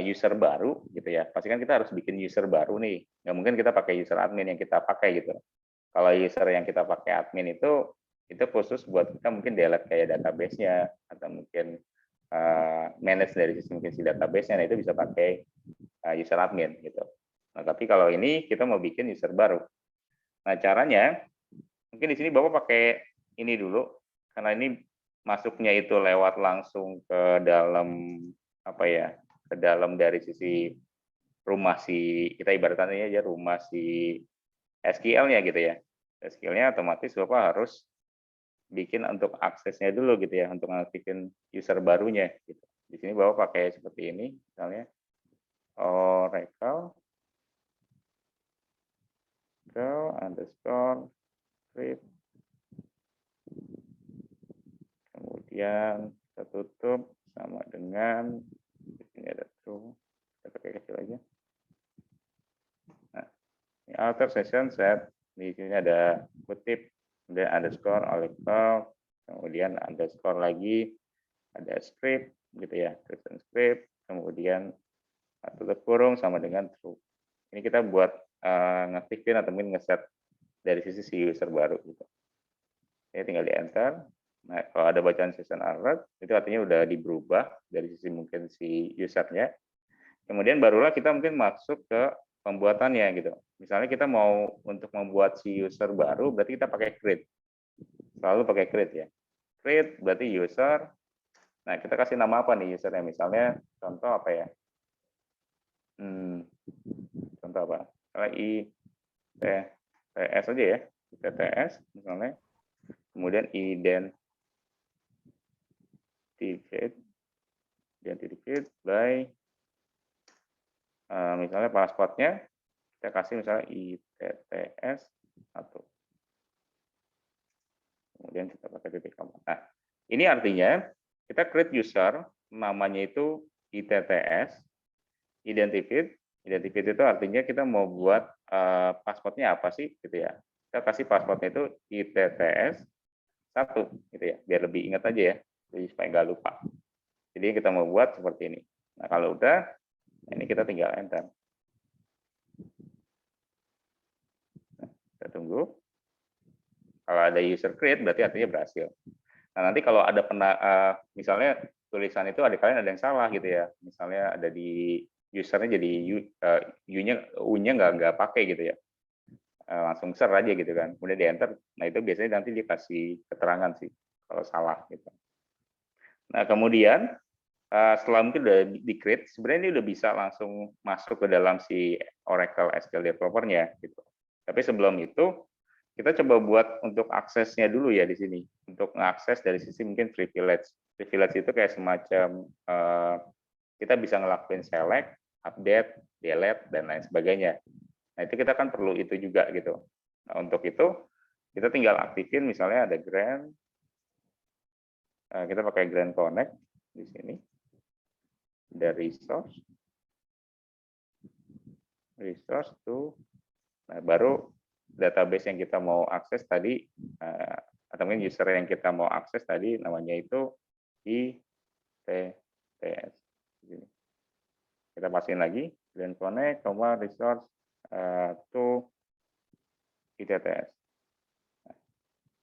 Speaker 1: user baru gitu ya, pasti kan kita harus bikin user baru nih. Nggak mungkin kita pakai user admin yang kita pakai gitu. Kalau user yang kita pakai admin itu khusus buat kita mungkin delete kayak database-nya atau mungkin manage dari sisi mungkin si database-nya, nah itu bisa pakai user admin gitu. Nah, tapi kalau ini kita mau bikin user baru. Nah, caranya mungkin di sini Bapak pakai ini dulu, karena ini masuknya itu lewat langsung ke dalam apa ya, ke dalam dari sisi rumah si kita ibaratnya aja rumah si SQL-nya gitu ya. SQL-nya otomatis Bapak harus bikin untuk aksesnya dulu gitu ya, untuk ngaktifin user barunya gitu. Di sini Bapak pakai seperti ini misalnya Oracle underscore script, kemudian kita tutup sama dengan di sini ada true, kita pakai kecil aja. Nah, ini alter session set, di sini ada kutip, kemudian underscore Oracle, kemudian underscore lagi, ada script gitu ya, script, kemudian tutup kurung sama dengan true. Ini kita buat ngaktifin atau mungkin ngeset dari sisi si user baru gitu. Ini tinggal di enter. Nah, kalau ada bacaan session alert, itu artinya udah diberubah dari sisi mungkin si usernya. Kemudian barulah kita mungkin masuk ke pembuatannya gitu. Misalnya kita mau untuk membuat si user baru, berarti kita pakai create. Selalu pakai create ya. Create berarti user. Nah, kita kasih nama apa nih usernya? Misalnya contoh apa ya? Contoh apa? ITTS aja ya. ITTS misalnya. Kemudian identificate by misalnya passwordnya kita kasih misalnya ITTS 1. Kemudian kita pakai titik koma. Nah, ini artinya kita create user, namanya itu ITTS, identified itu artinya kita mau buat passwordnya apa sih gitu ya. Kita kasih passwordnya itu ITTS 1 gitu ya, biar lebih ingat aja ya, jadi supaya nggak lupa. Jadi kita mau buat seperti ini. Nah, kalau udah, ini kita tinggal enter. Nah, kita tunggu. Kalau ada user create berarti artinya berhasil. Nah, nanti kalau ada misalnya tulisan itu kalian ada yang salah gitu ya. Misalnya ada di usernya jadi U-nya nggak pakai gitu ya. Langsung share aja gitu kan. Kemudian di enter. Nah, itu biasanya nanti dikasih keterangan sih kalau salah gitu. Nah, kemudian setelah mungkin udah di-create, sebenarnya ini udah bisa langsung masuk ke dalam si Oracle SQL Developer-nya gitu. Tapi sebelum itu kita coba buat untuk aksesnya dulu ya di sini. Untuk mengakses dari sisi mungkin privilege. Privilege itu kayak semacam kita bisa ngelakuin select, update, delete, dan lain sebagainya. Nah, itu kita kan perlu itu juga gitu. Nah, untuk itu kita tinggal aktifin misalnya ada Grand, kita pakai Grand Connect di sini. Dari resource to, nah baru database yang kita mau akses tadi atau mungkin user yang kita mau akses tadi namanya itu ITTS. Kita pasin lagi Grand Connect, resource to ITTS. Nah,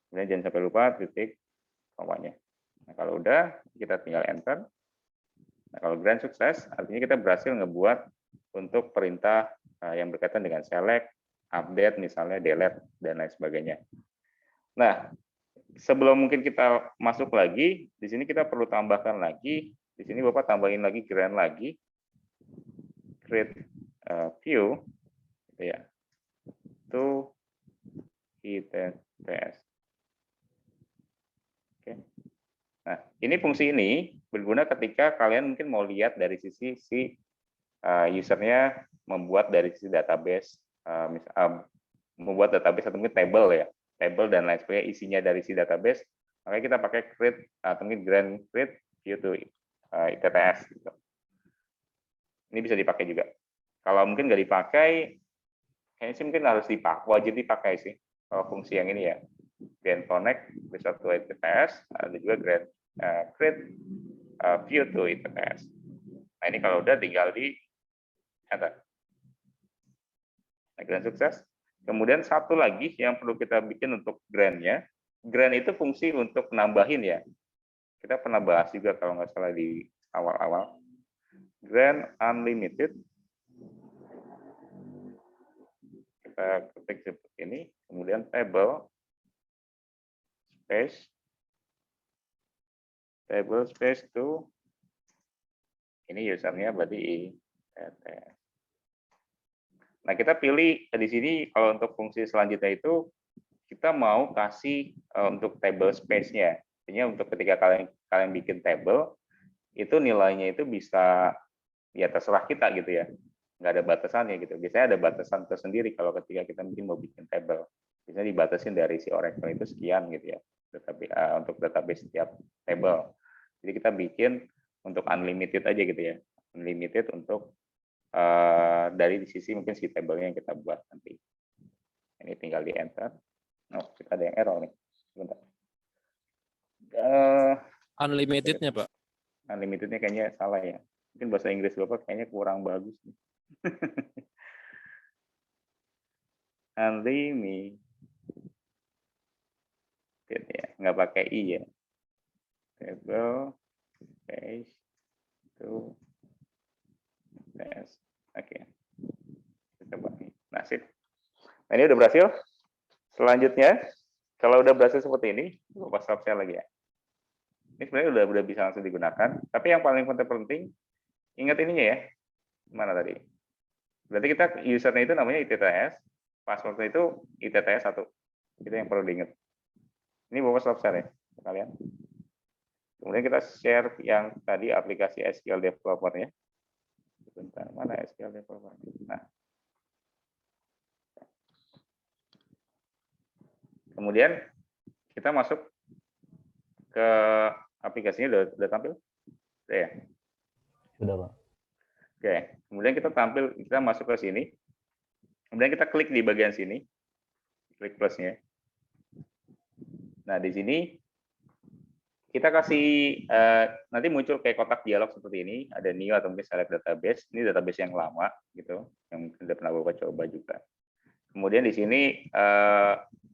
Speaker 1: kemudian jangan sampai lupa titik komanya. Nah, kalau udah, kita tinggal enter. Nah, kalau grand sukses, artinya kita berhasil ngebuat untuk perintah yang berkaitan dengan select, update, misalnya delete, dan lain sebagainya. Nah, sebelum mungkin kita masuk lagi, di sini kita perlu tambahkan lagi, di sini Bapak tambahin lagi grand lagi, create view, gitu ya, to ITTS. Oke. Nah, ini fungsi ini berguna ketika kalian mungkin mau lihat dari sisi si usernya membuat dari sisi database, membuat database atau mungkin table ya, table dan lain sebagainya isinya dari si database, makanya kita pakai create atau mungkin grand create view to ITTS. Gitu. Ini bisa dipakai juga. Kalau mungkin nggak dipakai, kayaknya sih mungkin harus dipakai, wajib dipakai sih. Kalau fungsi yang ini ya, grand connect result to ITTS, ada juga grand create view to ITTS. Nah ini kalau udah tinggal di enter. Nah, grand sukses. Kemudian satu lagi yang perlu kita bikin untuk grand-nya, grand itu fungsi untuk nambahin ya. Kita pernah bahas juga kalau nggak salah di awal-awal. Grand unlimited. Kita ketik seperti ini, kemudian table space to ini usernya berarti ITTS. Nah, kita pilih di sini kalau untuk fungsi selanjutnya itu kita mau kasih untuk table space-nya. Artinya untuk ketika kalian bikin table itu nilainya itu bisa ya terserah kita gitu ya. Nggak ada batasannya gitu. Biasanya ada batasan tersendiri kalau ketika kita mungkin mau bikin table. Biasanya dibatasin dari si Oracle itu sekian gitu ya. Untuk database setiap table. Jadi kita bikin untuk unlimited aja gitu ya. Unlimited untuk dari sisi mungkin si table-nya yang kita buat nanti. Ini tinggal di enter. Oh, kita ada yang error nih. Sebentar.
Speaker 4: Unlimitednya, Pak.
Speaker 1: Unlimitednya kayaknya salah ya. Mungkin bahasa Inggris Bapak kayaknya kurang bagus. Unlimited ya, nggak pakai i ya. Table space to test. Oke. Kita coba nih. Nah, sip. Nah, ini udah berhasil. Selanjutnya, kalau udah berhasil seperti ini, Bapak stop share lagi ya. Ini sebenarnya udah bisa langsung digunakan. Tapi yang paling penting, ingat ininya ya. Mana tadi? Berarti kita usernya itu namanya ITTS, passwordnya itu ITTS 1. Itu yang perlu diingat. Ini Bapak stop share ya, kalian. Kemudian kita share yang tadi aplikasi SQL Developer-nya. Bentar, mana SQL Developer? Nah. Kemudian kita masuk ke aplikasinya udah tampil? Udah ya?
Speaker 3: Sudah, Pak.
Speaker 1: Oke, kemudian kita masuk ke sini. Kemudian kita klik di bagian sini. Klik plusnya. Nah, di sini kita kasih nanti muncul kayak kotak dialog seperti ini, ada new atau mungkin select database. Ini database yang lama gitu, yang sudah pernah Bapak coba juga. Kemudian di sini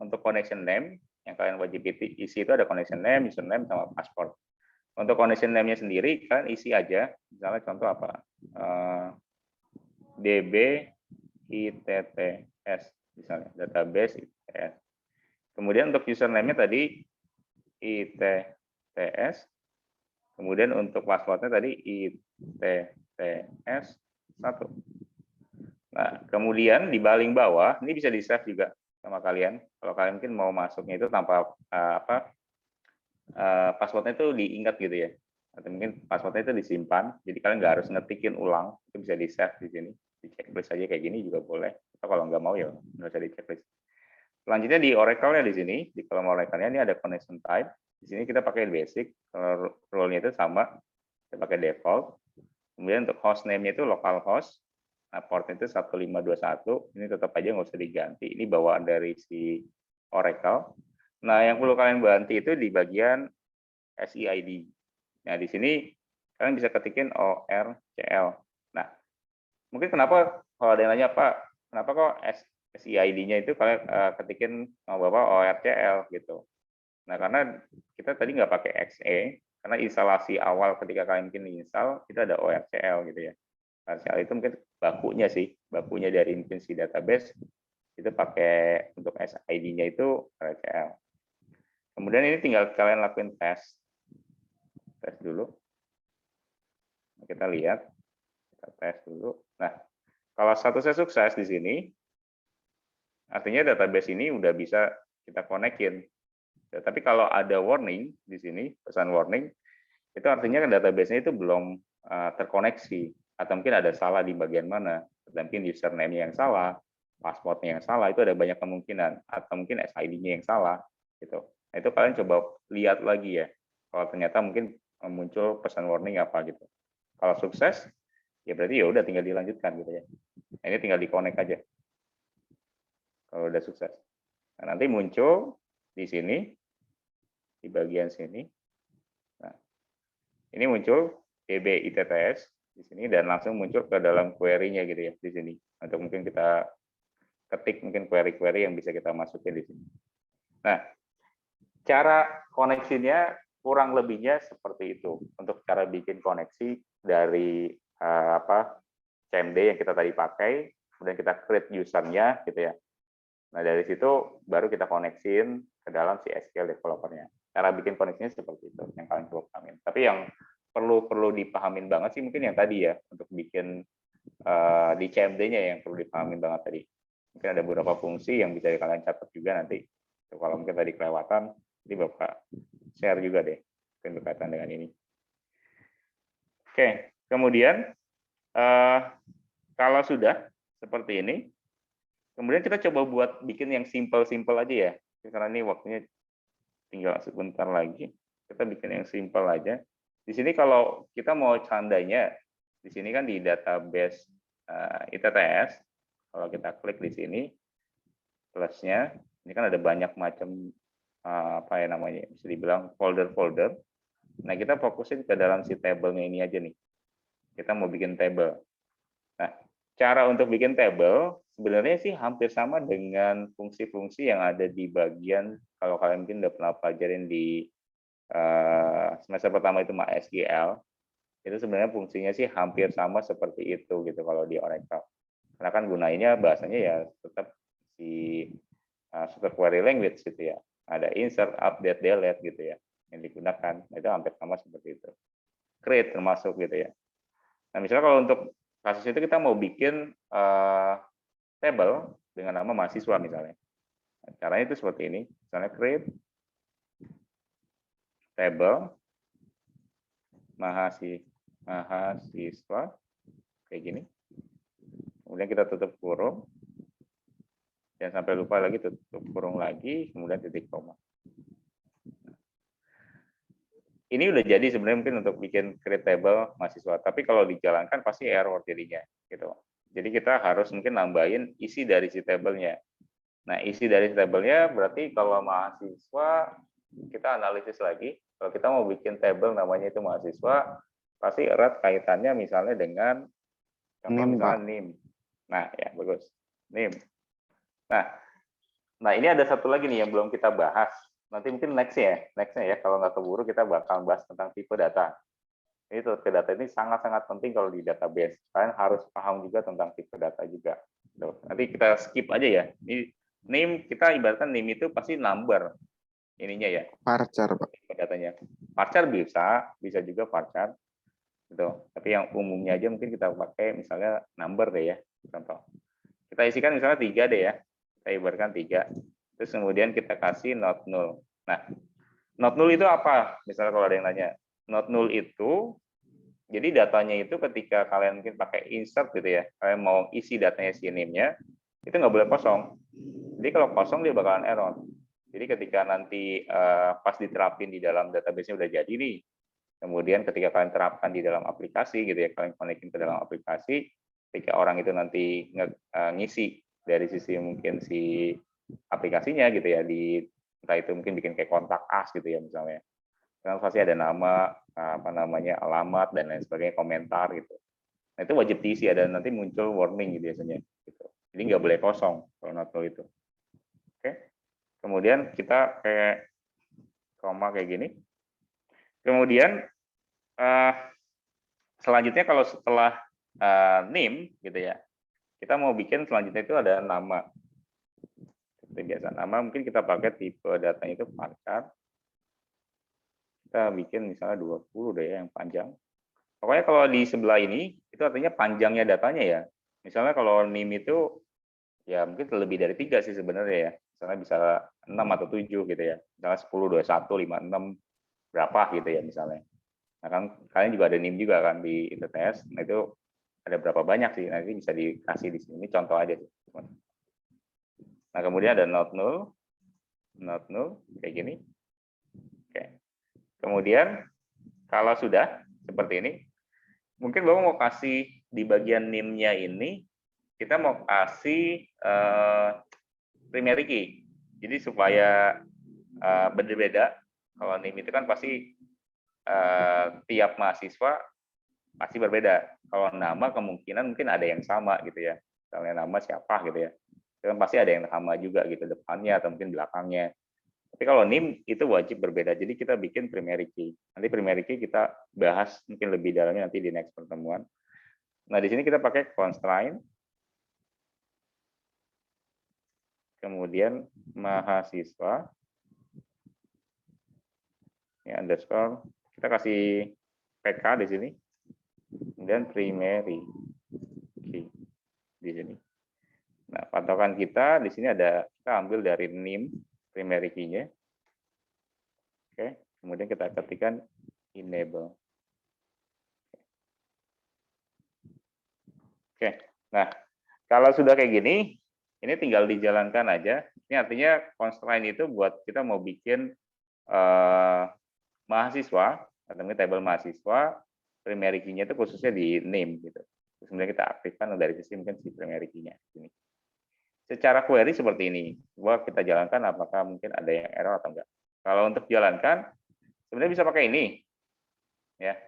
Speaker 1: untuk connection name yang kalian wajib isi itu ada connection name, username sama password. Untuk connection name-nya sendiri kalian isi aja, misalnya contoh apa? DB ITTS misalnya, database ITTS. Kemudian untuk username-nya tadi ITTS. Kemudian untuk password-nya tadi ITTS 1. Nah, kemudian di paling bawah ini bisa di-save juga sama kalian. Kalau kalian mungkin mau masuknya itu tanpa passwordnya itu diingat gitu ya. Atau mungkin passwordnya itu disimpan. Jadi kalian nggak harus ngetikin ulang. Itu bisa di-save di sini. Di checklist aja kayak gini juga boleh. Atau kalau nggak mau ya nggak usah di checklist. Selanjutnya di Oracle-nya di sini, di kolom Oracle-nya ini ada connection type. Di sini kita pakai basic. Kalau role-nya itu sama, kita pakai default. Kemudian untuk host name-nya itu localhost. Nah, port itu 1521, ini tetap aja nggak usah diganti. Ini bawaan dari si Oracle. Nah, yang perlu kalian bantu itu di bagian SIID. Nah, di sini kalian bisa ketikin ORCL. Nah, mungkin kenapa kalau ada yang nanya, Pak, kenapa kok SIID-nya itu kalian ketikin sama Bapak ORCL gitu. Nah, karena kita tadi nggak pakai XE, karena instalasi awal ketika kalian mungkin install, itu ada ORCL gitu ya. ORCL itu mungkin bakunya dari mungkin si database, itu pakai untuk SID-nya itu ORCL. Kemudian ini tinggal kalian lakuin tes dulu. Kita lihat, kita tes dulu. Nah, kalau statusnya sukses di sini, artinya database ini udah bisa kita konekin. Ya, tapi kalau ada warning di sini, pesan warning, itu artinya database-nya itu belum terkoneksi, atau mungkin ada salah di bagian mana, atau mungkin username-nya yang salah, password-nya yang salah, itu ada banyak kemungkinan, atau mungkin SID-nya yang salah, gitu. Nah, itu kalian coba lihat lagi ya, kalau ternyata mungkin muncul pesan warning apa gitu. Kalau sukses, ya berarti ya udah tinggal dilanjutkan gitu ya. Nah, ini tinggal di-connect aja. Kalau udah sukses. Nah, nanti muncul di sini, di bagian sini. Nah, ini muncul DB ITTS di sini dan langsung muncul ke dalam query-nya gitu ya di sini. Untuk mungkin kita ketik mungkin query-query yang bisa kita masukin di sini. Nah, cara koneksinya kurang lebihnya seperti itu. Untuk cara bikin koneksi dari CMD yang kita tadi pakai, kemudian kita create user-nya gitu ya. Nah, dari situ baru kita koneksin ke dalam si SQL developer-nya. Cara bikin koneksinya seperti itu yang kalian perlu pahamin. Tapi yang perlu dipahamin banget sih mungkin yang tadi ya, untuk bikin di CMD-nya yang perlu dipahamin banget tadi. Mungkin ada beberapa fungsi yang bisa kalian catat juga nanti. Kalau mungkin tadi kelewatan, jadi Bapak share juga deh mungkin berkaitan dengan ini. Oke, kemudian kalau sudah seperti ini, kemudian kita coba buat bikin yang simple-simple aja ya. Karena ini waktunya tinggal sebentar lagi. Kita bikin yang simple aja. Di sini kalau kita mau candanya, di sini kan di database ITTS, kalau kita klik di sini, plusnya, ini kan ada banyak macam apa ya namanya, bisa dibilang folder-folder. Nah, kita fokusin ke dalam si table-nya ini aja nih. Kita mau bikin table. Nah, cara untuk bikin table sebenarnya sih hampir sama dengan fungsi-fungsi yang ada di bagian, kalau kalian mungkin udah pernah pelajarin di semester pertama itu MySQL, itu sebenarnya fungsinya sih hampir sama seperti itu gitu kalau di Oracle. Karena kan gunanya bahasanya ya tetap si super query language gitu ya. Ada insert, update, delete gitu ya yang digunakan. Itu hampir sama seperti itu. Create termasuk gitu ya. Nah, misalnya kalau untuk kasus itu kita mau bikin table dengan nama mahasiswa misalnya. Nah, caranya itu seperti ini. Misalnya create table mahasiswa kayak gini. Kemudian kita tutup kurung. Jangan sampai lupa lagi tutup kurung lagi, kemudian titik koma. Ini udah jadi sebenarnya mungkin untuk bikin create table mahasiswa, tapi kalau dijalankan pasti error jadinya gitu. Jadi kita harus mungkin nambahin isi dari si tabelnya. Nah, isi dari si tabelnya berarti kalau mahasiswa kita analisis lagi. Kalau kita mau bikin table namanya itu mahasiswa, pasti erat kaitannya misalnya dengan misalnya NIM. Nah, ya bagus. NIM. Nah, ini ada satu lagi nih yang belum kita bahas. Nanti mungkin nextnya ya, kalau nggak keburu kita bakal bahas tentang tipe data. Ini tipe data ini sangat-sangat penting kalau di database. Kalian harus paham juga tentang tipe data juga. Nanti kita skip aja ya. Ini name, kita ibaratkan name itu pasti number ininya ya.
Speaker 2: Varchar, Pak.
Speaker 1: Tipe datanya. Varchar bisa juga varchar. Gitu. Tapi yang umumnya aja mungkin kita pakai misalnya number deh ya. Contoh. Kita isikan misalnya 3 deh ya. Kita ibaratkan 3. Terus kemudian kita kasih not null. Nah, not null itu apa? Misalnya kalau ada yang nanya. Not null itu, jadi datanya itu ketika kalian mungkin pakai insert gitu ya, kalian mau isi datanya si name-nya, itu nggak boleh kosong. Jadi kalau kosong dia bakalan error. Jadi ketika nanti pas diterapin di dalam database-nya udah jadi nih, kemudian ketika kalian terapkan di dalam aplikasi gitu ya, kalian konekin ke dalam aplikasi, ketika orang itu nanti ngisi dari sisi mungkin si aplikasinya gitu ya, di entah itu mungkin bikin kayak kontak us gitu ya misalnya, kan pasti ada nama apa namanya, alamat dan lain sebagainya, komentar gitu. Nah, itu wajib diisi, ada nanti muncul warning gitu biasanya gitu. Jadi nggak boleh kosong kalau not null itu. Oke. Kemudian kita kayak koma kayak gini. Kemudian selanjutnya kalau setelah name gitu ya, kita mau bikin selanjutnya itu ada nama. Seperti biasa nama mungkin kita pakai tipe datanya itu varchar. Kita bikin misalnya 20 deh yang panjang. Pokoknya kalau di sebelah ini itu artinya panjangnya datanya ya. Misalnya kalau name itu ya mungkin lebih dari 3 sih sebenarnya ya. Misalnya bisa 6 atau 7 gitu ya. Misalnya 10, 21, 56 berapa gitu ya misalnya. Nah kan kalian juga ada NIM juga kan di ITTS. Nah itu ada berapa banyak sih, nanti bisa dikasih di sini. Ini contoh aja sih. Nah kemudian ada not null kayak gini. Oke. Kemudian kalau sudah seperti ini, mungkin Bapak mau kasih di bagian NIM-nya ini, kita mau kasih primary key. Jadi supaya berbeda. Kalau NIM itu kan pasti tiap mahasiswa pasti berbeda. Kalau nama kemungkinan mungkin ada yang sama gitu ya. Misalnya nama siapa gitu ya. Itu kan pasti ada yang sama juga gitu depannya atau mungkin belakangnya. Tapi kalau NIM itu wajib berbeda. Jadi kita bikin primary key. Nanti primary key kita bahas mungkin lebih dalamnya nanti di next pertemuan. Nah, di sini kita pakai constraint. Kemudian mahasiswa. Ya, underscore. Kita kasih PK di sini. Kemudian primary key di sini. Nah, patokan kita di sini ada, kita ambil dari NIM primary key-nya. Oke, kemudian kita ketikkan enable. Oke, nah kalau sudah kayak gini, ini tinggal dijalankan aja. Ini artinya constraint itu buat kita mau bikin mahasiswa, atau table mahasiswa, primary key-nya itu khususnya di name gitu. Terus kemudian kita aktifkan dari sisi mungkin si primary key-nya. Secara query seperti ini, coba kita jalankan apakah mungkin ada yang error atau enggak. Kalau untuk jalankan, sebenarnya bisa pakai ini, ya.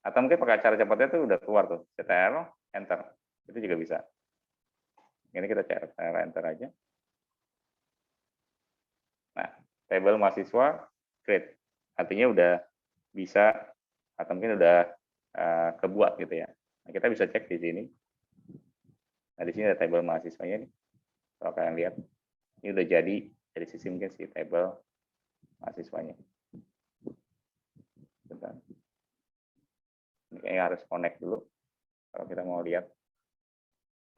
Speaker 1: Atau mungkin pakai cara cepatnya itu udah keluar tuh, ctrl, enter, itu juga bisa. Ini kita ctrl, enter aja. Nah, table mahasiswa create, artinya udah bisa atau mungkin udah kebuat gitu ya. Nah, kita bisa cek di sini. Nah, di sini ada table mahasiswanya nih. Kalau kalian lihat, ini udah jadi dari sisi mungkin si table mahasiswanya. Bentar. Ini kayaknya harus connect dulu kalau kita mau lihat.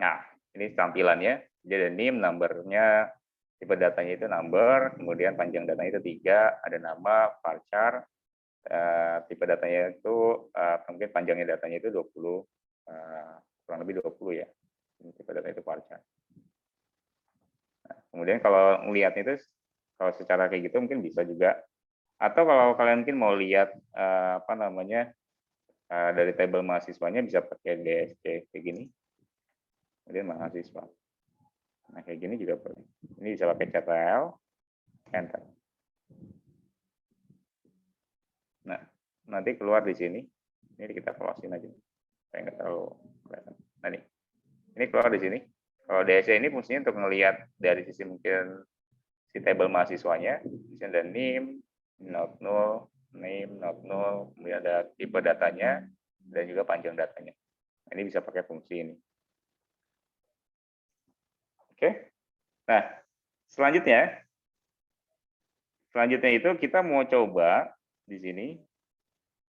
Speaker 1: Nah, ini tampilannya. Jadi ada name, number-nya, tipe datanya itu number, kemudian panjang datanya itu 3, ada nama, varchar, tipe datanya itu mungkin panjangnya datanya itu 20, kurang lebih 20 ya. Tipe data itu varchar. Nah, kemudian kalau melihatnya itu kalau secara kayak gitu mungkin bisa juga. Atau kalau kalian mungkin mau lihat dari table mahasiswanya bisa pakai DSC kayak gini. Kemudian mahasiswa. Nah kayak gini juga boleh. Ini bisa pakai ctrl, enter. Nah nanti keluar di sini. Ini kita close-in aja. Supaya nggak terlalu kelihatan. Nah ini keluar di sini. Kalau DSC ini fungsinya untuk melihat dari sisi mungkin si table mahasiswanya. Di sini ada name, not null, name, not null, kemudian ada tipe datanya, dan juga panjang datanya. Nah, ini bisa pakai fungsi ini. Oke. Nah, selanjutnya itu kita mau coba di sini,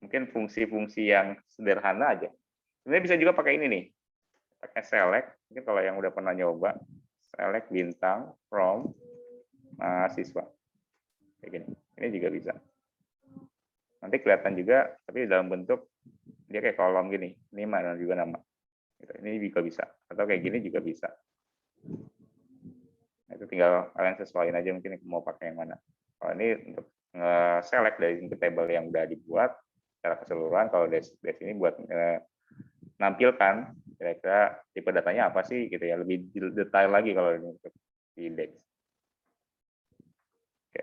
Speaker 1: mungkin fungsi-fungsi yang sederhana aja. Sebenarnya bisa juga pakai ini nih, pakai select. Mungkin kalau yang udah pernah nyoba, select bintang from mahasiswa. Kayak gini. Ini juga bisa. Nanti kelihatan juga, tapi dalam bentuk dia kayak kolom gini. Ini mana juga nama. Ini juga bisa. Atau kayak gini juga bisa. Nah, itu tinggal kalian sesuaiin aja mungkin mau pakai yang mana. Kalau ini untuk select dari table yang udah dibuat secara keseluruhan. Kalau dari sini buat menampilkan kira-kira tipe datanya apa sih gitu ya, lebih detail lagi kalau ini untuk di index. Oke.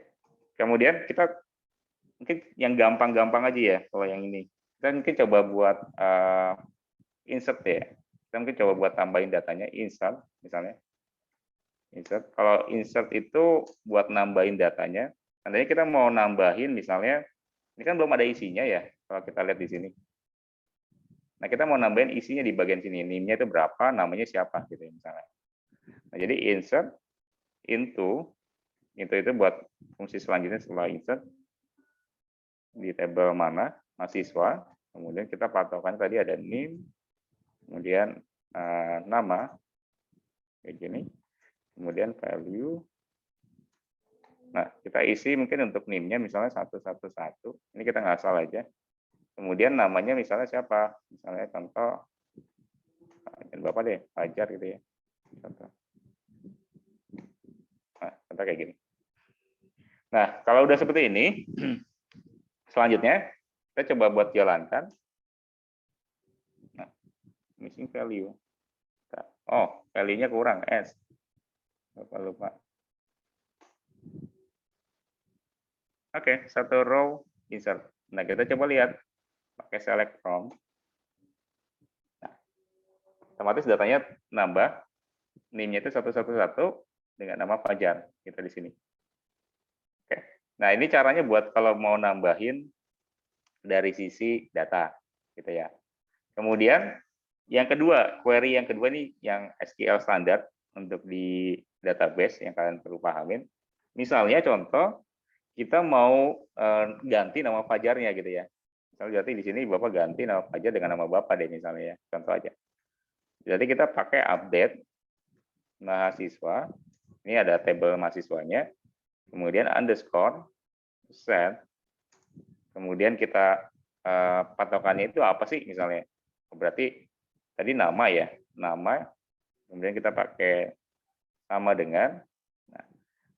Speaker 1: Kemudian kita mungkin yang gampang-gampang aja ya kalau yang ini. Kita mungkin coba buat insert ya. Kita mungkin coba buat tambahin datanya, insert misalnya. Insert. Kalau insert itu buat nambahin datanya, Nanti kita mau nambahin misalnya, ini kan belum ada isinya ya, kalau kita lihat di sini. Nah, kita mau nambahin isinya di bagian sini. NIM-nya itu berapa, namanya siapa gitu ya, misalnya. Nah, jadi insert into itu buat fungsi selanjutnya setelah insert di tabel mana mahasiswa, kemudian kita patokan tadi ada NIM, kemudian nama kayak gini, kemudian value. Nah, kita isi mungkin untuk NIM-nya misalnya 111. Ini kita ngasal aja. Kemudian namanya misalnya siapa? Misalnya contoh, Bapak deh, Fajar gitu ya. Contoh. Nah, contoh kayak gini. Nah, kalau udah seperti ini, selanjutnya kita coba buat jalankan. Nah, missing value. Oh, value-nya kurang, S. Lupa. Oke, satu row insert. Nah, kita coba lihat pakai select from. Nah, otomatis datanya nambah. NIM-nya itu 111 dengan nama Fajar. Kita di sini. Oke. Nah, ini caranya buat kalau mau nambahin dari sisi data, gitu ya. Kemudian yang kedua, query yang kedua nih yang SQL standar untuk di database yang kalian perlu pahamin. Misalnya contoh kita mau ganti nama Fajarnya gitu ya. Misalnya berarti di sini Bapak ganti nama Fajar dengan nama Bapak deh misalnya ya, contoh aja. Jadi kita pakai update mahasiswa. Ini ada tabel mahasiswanya. Kemudian underscore set. Kemudian kita patokannya itu apa sih misalnya? Berarti tadi nama ya, nama. Kemudian kita pakai sama dengan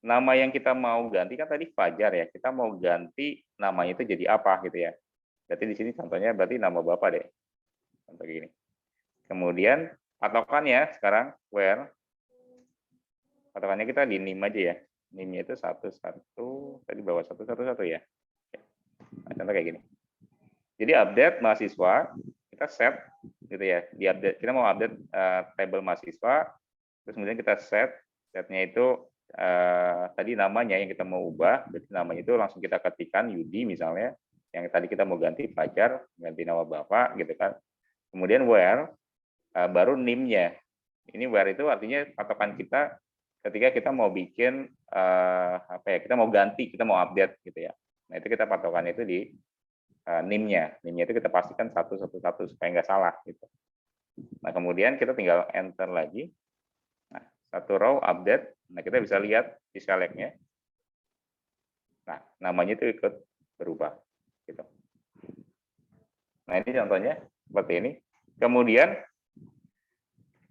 Speaker 1: nama yang kita mau ganti kan tadi Fajar ya. Kita mau ganti namanya itu jadi apa gitu ya. Berarti di sini contohnya berarti nama Bapak deh. Contoh gini. Kemudian patokannya sekarang where. Patokannya kita di NIM aja ya. NIM-nya itu 11 tadi bawa 111 ya. Nah, contoh kayak gini. Jadi update mahasiswa kita set gitu ya. Di update kita mau update tabel mahasiswa terus kemudian kita setnya itu tadi namanya yang kita mau ubah, berarti namanya itu langsung kita ketikkan Yudi misalnya, yang tadi kita mau ganti Fajar, ganti nama Bapak gitu kan. Kemudian where, baru NIM-nya. Ini where itu artinya patokan kita ketika kita mau bikin apa ya, kita mau ganti, kita mau update gitu ya. Nah itu kita patokannya itu di NIM-nya. NIM-nya itu kita pastikan 111 supaya nggak salah gitu. Nah kemudian kita tinggal enter lagi. Nah, satu row update. Nah, kita bisa lihat di select-nya. Nah, namanya itu ikut berubah. Gitu. Nah, ini contohnya seperti ini. Kemudian,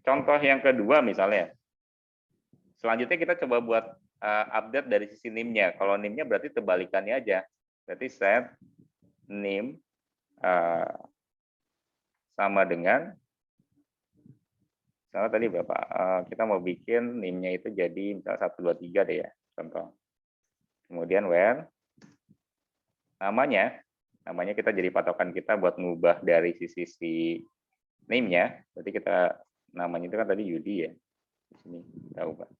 Speaker 1: contoh yang kedua misalnya. Selanjutnya kita coba buat update dari sisi NIM-nya. Kalau NIM-nya berarti terbalikannya aja. Berarti set NIM sama dengan misalnya tadi Bapak, kita mau bikin NIM-nya itu jadi misalnya 123 deh ya, contoh. Kemudian where, namanya kita jadi patokan kita buat ngubah dari sisi NIM-nya, berarti kita namanya itu kan tadi Yudi ya, di sini kita ubah.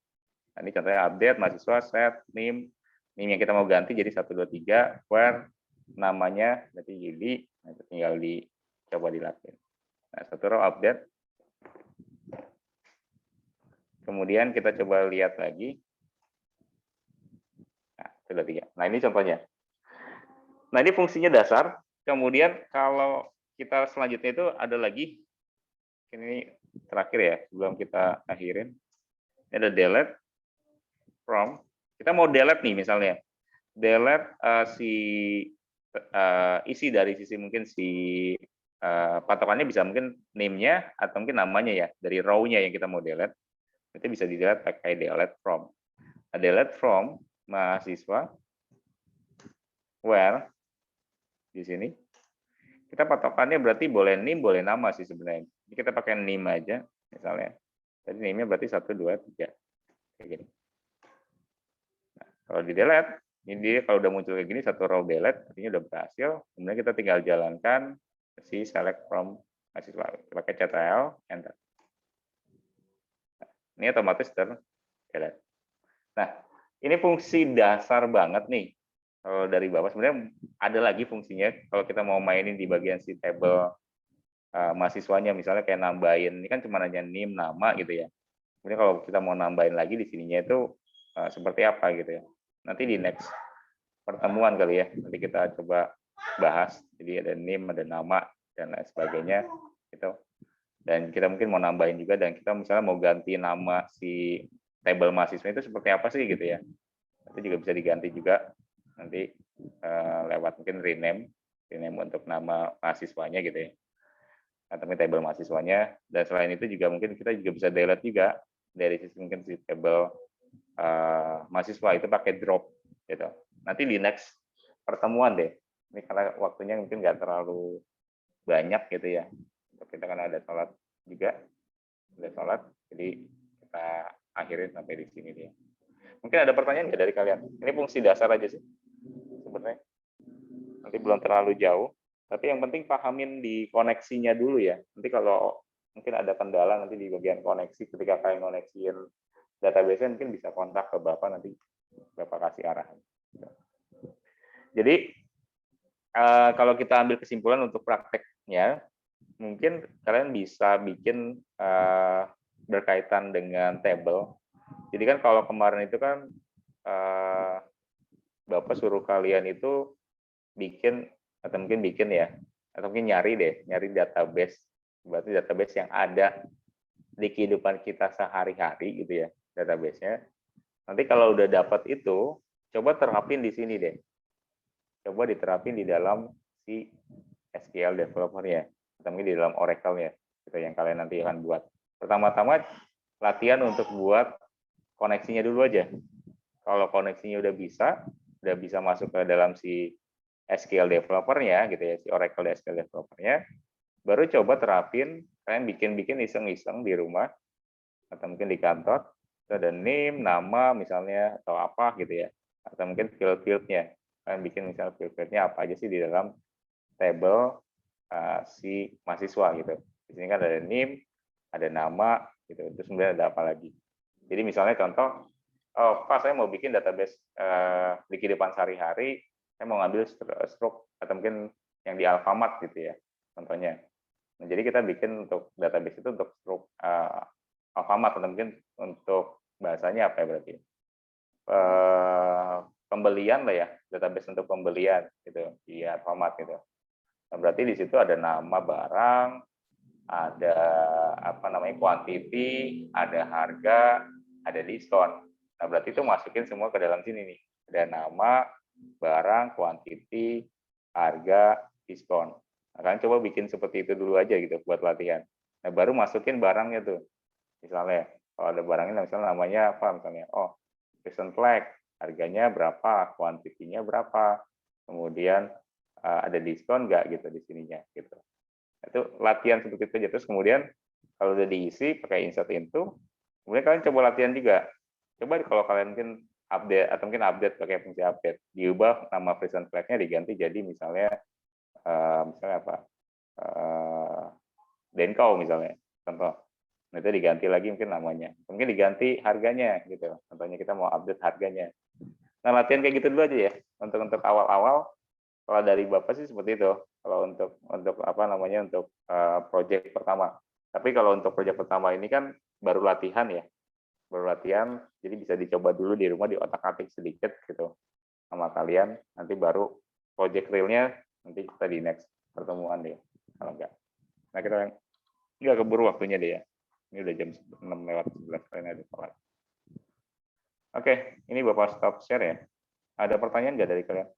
Speaker 1: Nah, ini contohnya update mahasiswa set NIM yang kita mau ganti jadi 123, where namanya berarti Yudi, nah, itu tinggal dicoba dilakukan. Nah, satu row update. Kemudian kita coba lihat lagi. Nah, sudah 3. Nah, ini contohnya. Nah, ini fungsinya dasar. Kemudian kalau kita selanjutnya itu ada lagi. Ini terakhir ya, sebelum kita akhirin. Ini ada delete from. Kita mau delete nih misalnya. Delete isi dari sisi mungkin patokannya bisa mungkin name-nya atau mungkin namanya ya. Dari row-nya yang kita mau delete. Itu bisa di-delete pakai delete from. Nah, delete from mahasiswa where di sini kita patokannya berarti boleh NIM boleh nama sih sebenarnya. Jadi kita pakai NIM aja misalnya. Jadi NIM-nya berarti 1 2 3 kayak gini. Nah, kalau di delete ini kalau udah muncul kayak gini satu row delete artinya udah berhasil. Kemudian kita tinggal jalankan si select from mahasiswa pakai ctrl enter. Ini otomatis terdelete. Nah, ini fungsi dasar banget nih. Kalau dari bawah sebenarnya ada lagi fungsinya kalau kita mau mainin di bagian si table mahasiswanya, misalnya kayak nambahin, ini kan cuma hanya NIM, nama gitu ya. Kemudian kalau kita mau nambahin lagi di sininya itu seperti apa gitu ya. Nanti di next pertemuan kali ya, nanti kita coba bahas. Jadi ada NIM, ada nama, dan lain sebagainya gitu. Dan kita mungkin mau nambahin juga, dan kita misalnya mau ganti nama si table mahasiswa itu seperti apa sih gitu ya. Itu juga bisa diganti juga nanti lewat mungkin rename untuk nama mahasiswanya gitu ya, atau table mahasiswanya. Dan selain itu juga mungkin kita juga bisa delete juga dari sisi mungkin si table mahasiswa itu pakai drop gitu. Nanti di next pertemuan deh, ini karena waktunya mungkin nggak terlalu banyak gitu ya, kita kan ada sholat juga, jadi kita akhirin sampai di sini dia. Mungkin ada pertanyaan nggak dari kalian? Ini fungsi dasar aja sih sebenarnya. Nanti belum terlalu jauh, tapi yang penting pahamin di koneksinya dulu ya. Nanti kalau mungkin ada kendala nanti di bagian koneksi, ketika kalian koneksiin database mungkin bisa kontak ke Bapak, nanti Bapak kasih arahan. Jadi kalau kita ambil kesimpulan untuk prakteknya, mungkin kalian bisa bikin berkaitan dengan table. Jadi kan kalau kemarin itu kan Bapak suruh kalian itu bikin, atau mungkin bikin ya, atau mungkin nyari database, berarti database yang ada di kehidupan kita sehari-hari gitu ya, database-nya. Nanti kalau udah dapat itu, coba terapin di sini deh. Coba diterapin di dalam si SQL developer-nya, atau mungkin di dalam Oracle-nya, gitu, yang kalian nanti akan buat. Pertama-tama latihan untuk buat koneksinya dulu aja. Kalau koneksinya udah bisa masuk ke dalam si SQL developer-nya gitu ya, si Oracle SQL developer-nya, baru coba terapin, kalian bikin iseng-iseng di rumah atau mungkin di kantor, ada name, nama misalnya atau apa gitu ya, atau mungkin field-nya, kalian bikin misalnya field-nya apa aja sih di dalam table si mahasiswa gitu. Di sini kan ada name, ada nama gitu, terus kemudian ada apa lagi. Jadi misalnya contoh, Pak saya mau bikin database di kehidupan sehari-hari, saya mau ngambil stroke atau mungkin yang di Alfamart gitu ya, contohnya. Nah, jadi kita bikin untuk database itu untuk stroke Alfamart, atau mungkin untuk bahasanya apa ya berarti? Pembelian lah ya, database untuk pembelian gitu di Alfamart gitu. Nah, berarti di situ ada nama barang, ada apa namanya quantity, ada harga, ada diskon. Nah, berarti itu masukin semua ke dalam sini nih. Ada nama, barang, quantity, harga, diskon. Nah, kalian coba bikin seperti itu dulu aja gitu buat latihan. Nah, baru masukin barangnya tuh. Misalnya, kalau ada barangnya misalnya namanya apa misalnya, Prison Flag, harganya berapa, kuantitinya berapa, kemudian ada diskon nggak gitu di sininya gitu. Itu latihan seperti itu aja. Terus kemudian kalau udah diisi pakai insert into, kemudian kalian coba latihan juga. Coba kalau kalian mungkin update atau mungkin update pakai fungsi update, diubah nama prison flag-nya diganti jadi misalnya apa? Denkau misalnya, contoh. Nah, itu diganti lagi mungkin namanya. Mungkin diganti harganya gitu. Contohnya kita mau update harganya. Nah, latihan kayak gitu dulu aja ya. Untuk awal-awal, kalau dari Bapak sih seperti itu. Kalau untuk apa namanya, untuk project pertama. Tapi kalau untuk project pertama ini kan baru latihan ya. Baru latihan, jadi bisa dicoba dulu di rumah, di otak-atik sedikit gitu sama kalian. Nanti baru project realnya nanti kita di next pertemuan deh. Kalau enggak. Nah, kita nggak keburu waktunya deh ya. Ini udah jam 6:11, kalian ada sholat. Oke, ini Bapak stop share ya. Ada pertanyaan nggak dari kalian?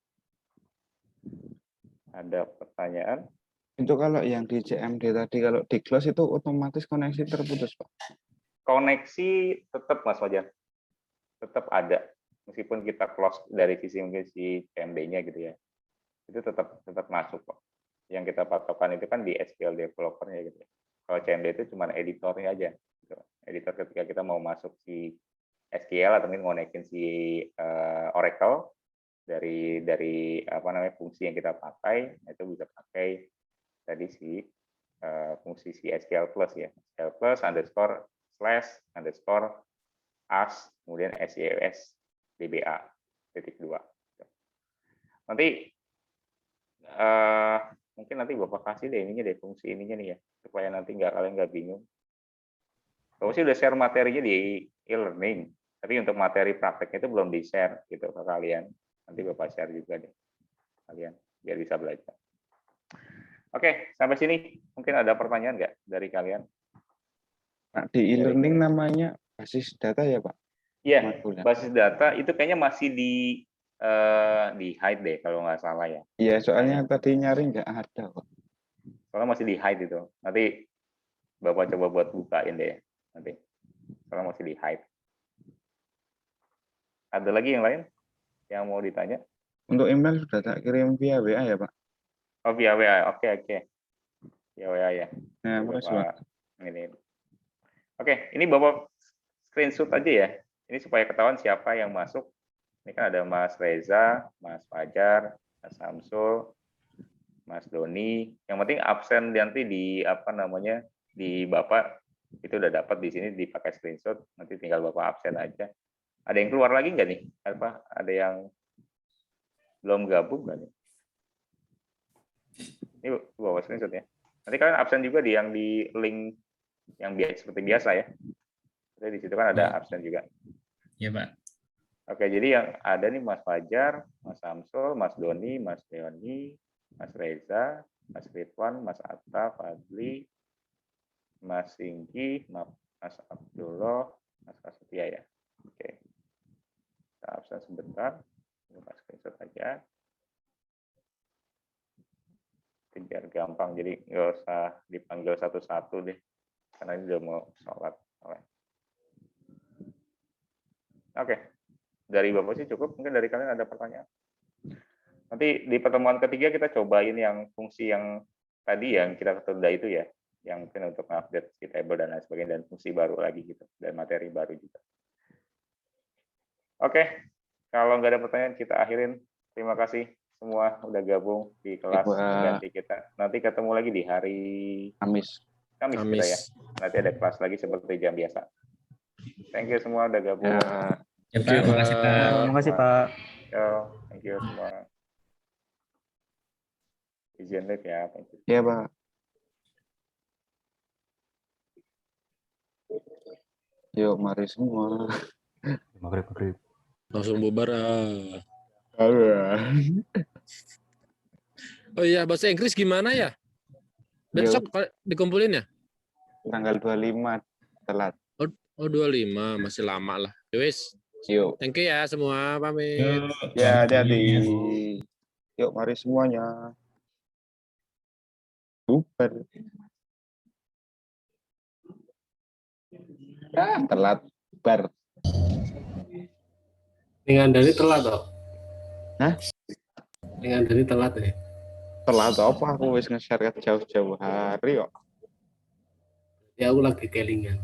Speaker 1: Ada pertanyaan?
Speaker 2: Itu kalau yang di CMD tadi, kalau di close itu otomatis koneksi terputus, Pak?
Speaker 1: Koneksi tetap, Mas Fajar. Tetap ada. Meskipun kita close dari sisi mungkin si CMD-nya gitu ya. Itu tetap masuk kok. Yang kita patokan itu kan di SQL developer-nya gitu ya. Kalau CMD itu cuma editornya aja. Gitu. Editor ketika kita mau masuk si SQL atau ngonekin si Oracle dari apa namanya fungsi yang kita pakai, itu bisa pakai tadi si fungsi si SQL plus ya. SQL plus underscore slash underscore as kemudian SES DBA titik 2. Nanti mungkin nanti Bapak kasih deh ininya deh, fungsi ininya nih ya, supaya nanti kalian nggak bingung. Bapak sih udah share materinya di e-learning, tapi untuk materi prakteknya itu belum di-share gitu ke kalian. Nanti Bapak share juga deh kalian, biar bisa belajar. Oke, sampai sini mungkin ada pertanyaan nggak dari kalian?
Speaker 2: Nah, di e-learning namanya basis data ya Pak?
Speaker 1: Iya, basis data itu kayaknya masih di hide deh kalau nggak salah ya.
Speaker 2: Iya, soalnya tadi nyari nggak ada Pak.
Speaker 1: Soalnya masih di hide itu. Nanti Bapak coba buat bukain deh nanti. Soalnya masih di hide. Ada lagi yang lain yang mau ditanya?
Speaker 2: Untuk email sudah tak kirim via WA ya Pak?
Speaker 1: Oh, via WA. Oke. Via WA ya.
Speaker 2: Nah, makasih Pak.
Speaker 1: Ini. Oke, ini Bapak screenshot aja ya. Ini supaya ketahuan siapa yang masuk. Ini kan ada Mas Reza, Mas Fajar, Mas Samsul, Mas Doni. Yang penting absen nanti di apa namanya di Bapak itu udah dapat di sini dipakai screenshot. Nanti tinggal Bapak absen aja. Ada yang keluar lagi nggak nih? Apa? Ada yang belum gabung nggak nih? Ini Bapak screenshot ya. Nanti kalian absen juga di yang di link yang biasa seperti biasa ya. Jadi di situ kan ada absen juga.
Speaker 5: Iya Pak.
Speaker 1: Oke, jadi yang ada nih Mas Fajar, Mas Samsul, Mas Doni, Mas Leoni, Mas Reza, Mas Ridwan, Mas Atta, Fadli, Mas Singgi, Mas Abdullah, Mas Prasetya ya. Oke. Kita absen sebentar. Kita screenshot aja. Biar gampang, jadi nggak usah dipanggil satu-satu deh. Karena ini udah mau sholat. Oke. Dari Bapak sih cukup, mungkin dari kalian ada pertanyaan. Nanti di pertemuan ketiga kita cobain yang fungsi yang tadi yang kita tunda itu ya, yang mungkin untuk update si table dan lain sebagainya, dan fungsi baru lagi gitu, dan materi baru juga. Oke, kalau nggak ada pertanyaan kita akhirin. Terima kasih semua udah gabung di kelas ganti kita. Nanti ketemu lagi di hari Kamis kita ya. Nanti ada kelas lagi seperti jam biasa. Thank you semua udah gabung.
Speaker 5: Ya Pak, makasih Pak.
Speaker 3: Terima kasih Pak.
Speaker 1: Yo, thank you semua. Izin live ya. Thank you.
Speaker 2: Iya Pak. Yuk, mari semua.
Speaker 3: Maghrib.
Speaker 4: Langsung bubar.
Speaker 2: Halo.
Speaker 4: Oh iya, bahasa Inggris gimana ya? Besok dikumpulin ya?
Speaker 2: Tanggal 25 telat.
Speaker 4: Oh 25, masih lama lah. Yowis.
Speaker 2: Yuk.
Speaker 4: Thank you ya semua, pamit.
Speaker 2: Ya, hati-hati. Yuk, mari semuanya. Super. Telat bar.
Speaker 6: Dengan Dani telat toh?
Speaker 2: Hah?
Speaker 6: Dengan Dani telat ya?
Speaker 2: Telat apa? Aku wis nge-share ke jauh-jauh hari kok.
Speaker 6: Ya aku lagi kelingan.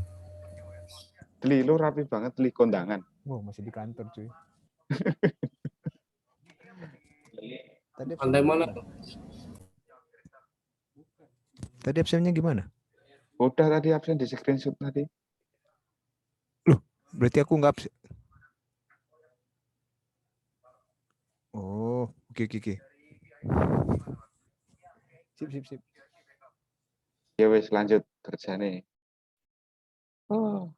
Speaker 2: Deli lu rapi banget, deli kondangan.
Speaker 7: Wow, masih di kantor cuy. Tadi
Speaker 6: Pantai mana?
Speaker 7: Tadi absennya gimana?
Speaker 2: Udah tadi absen di screenshot tadi.
Speaker 7: Loh, berarti aku nggak absen. Oh, oke. Sip.
Speaker 2: Ya wis lanjut kerjane. Oh.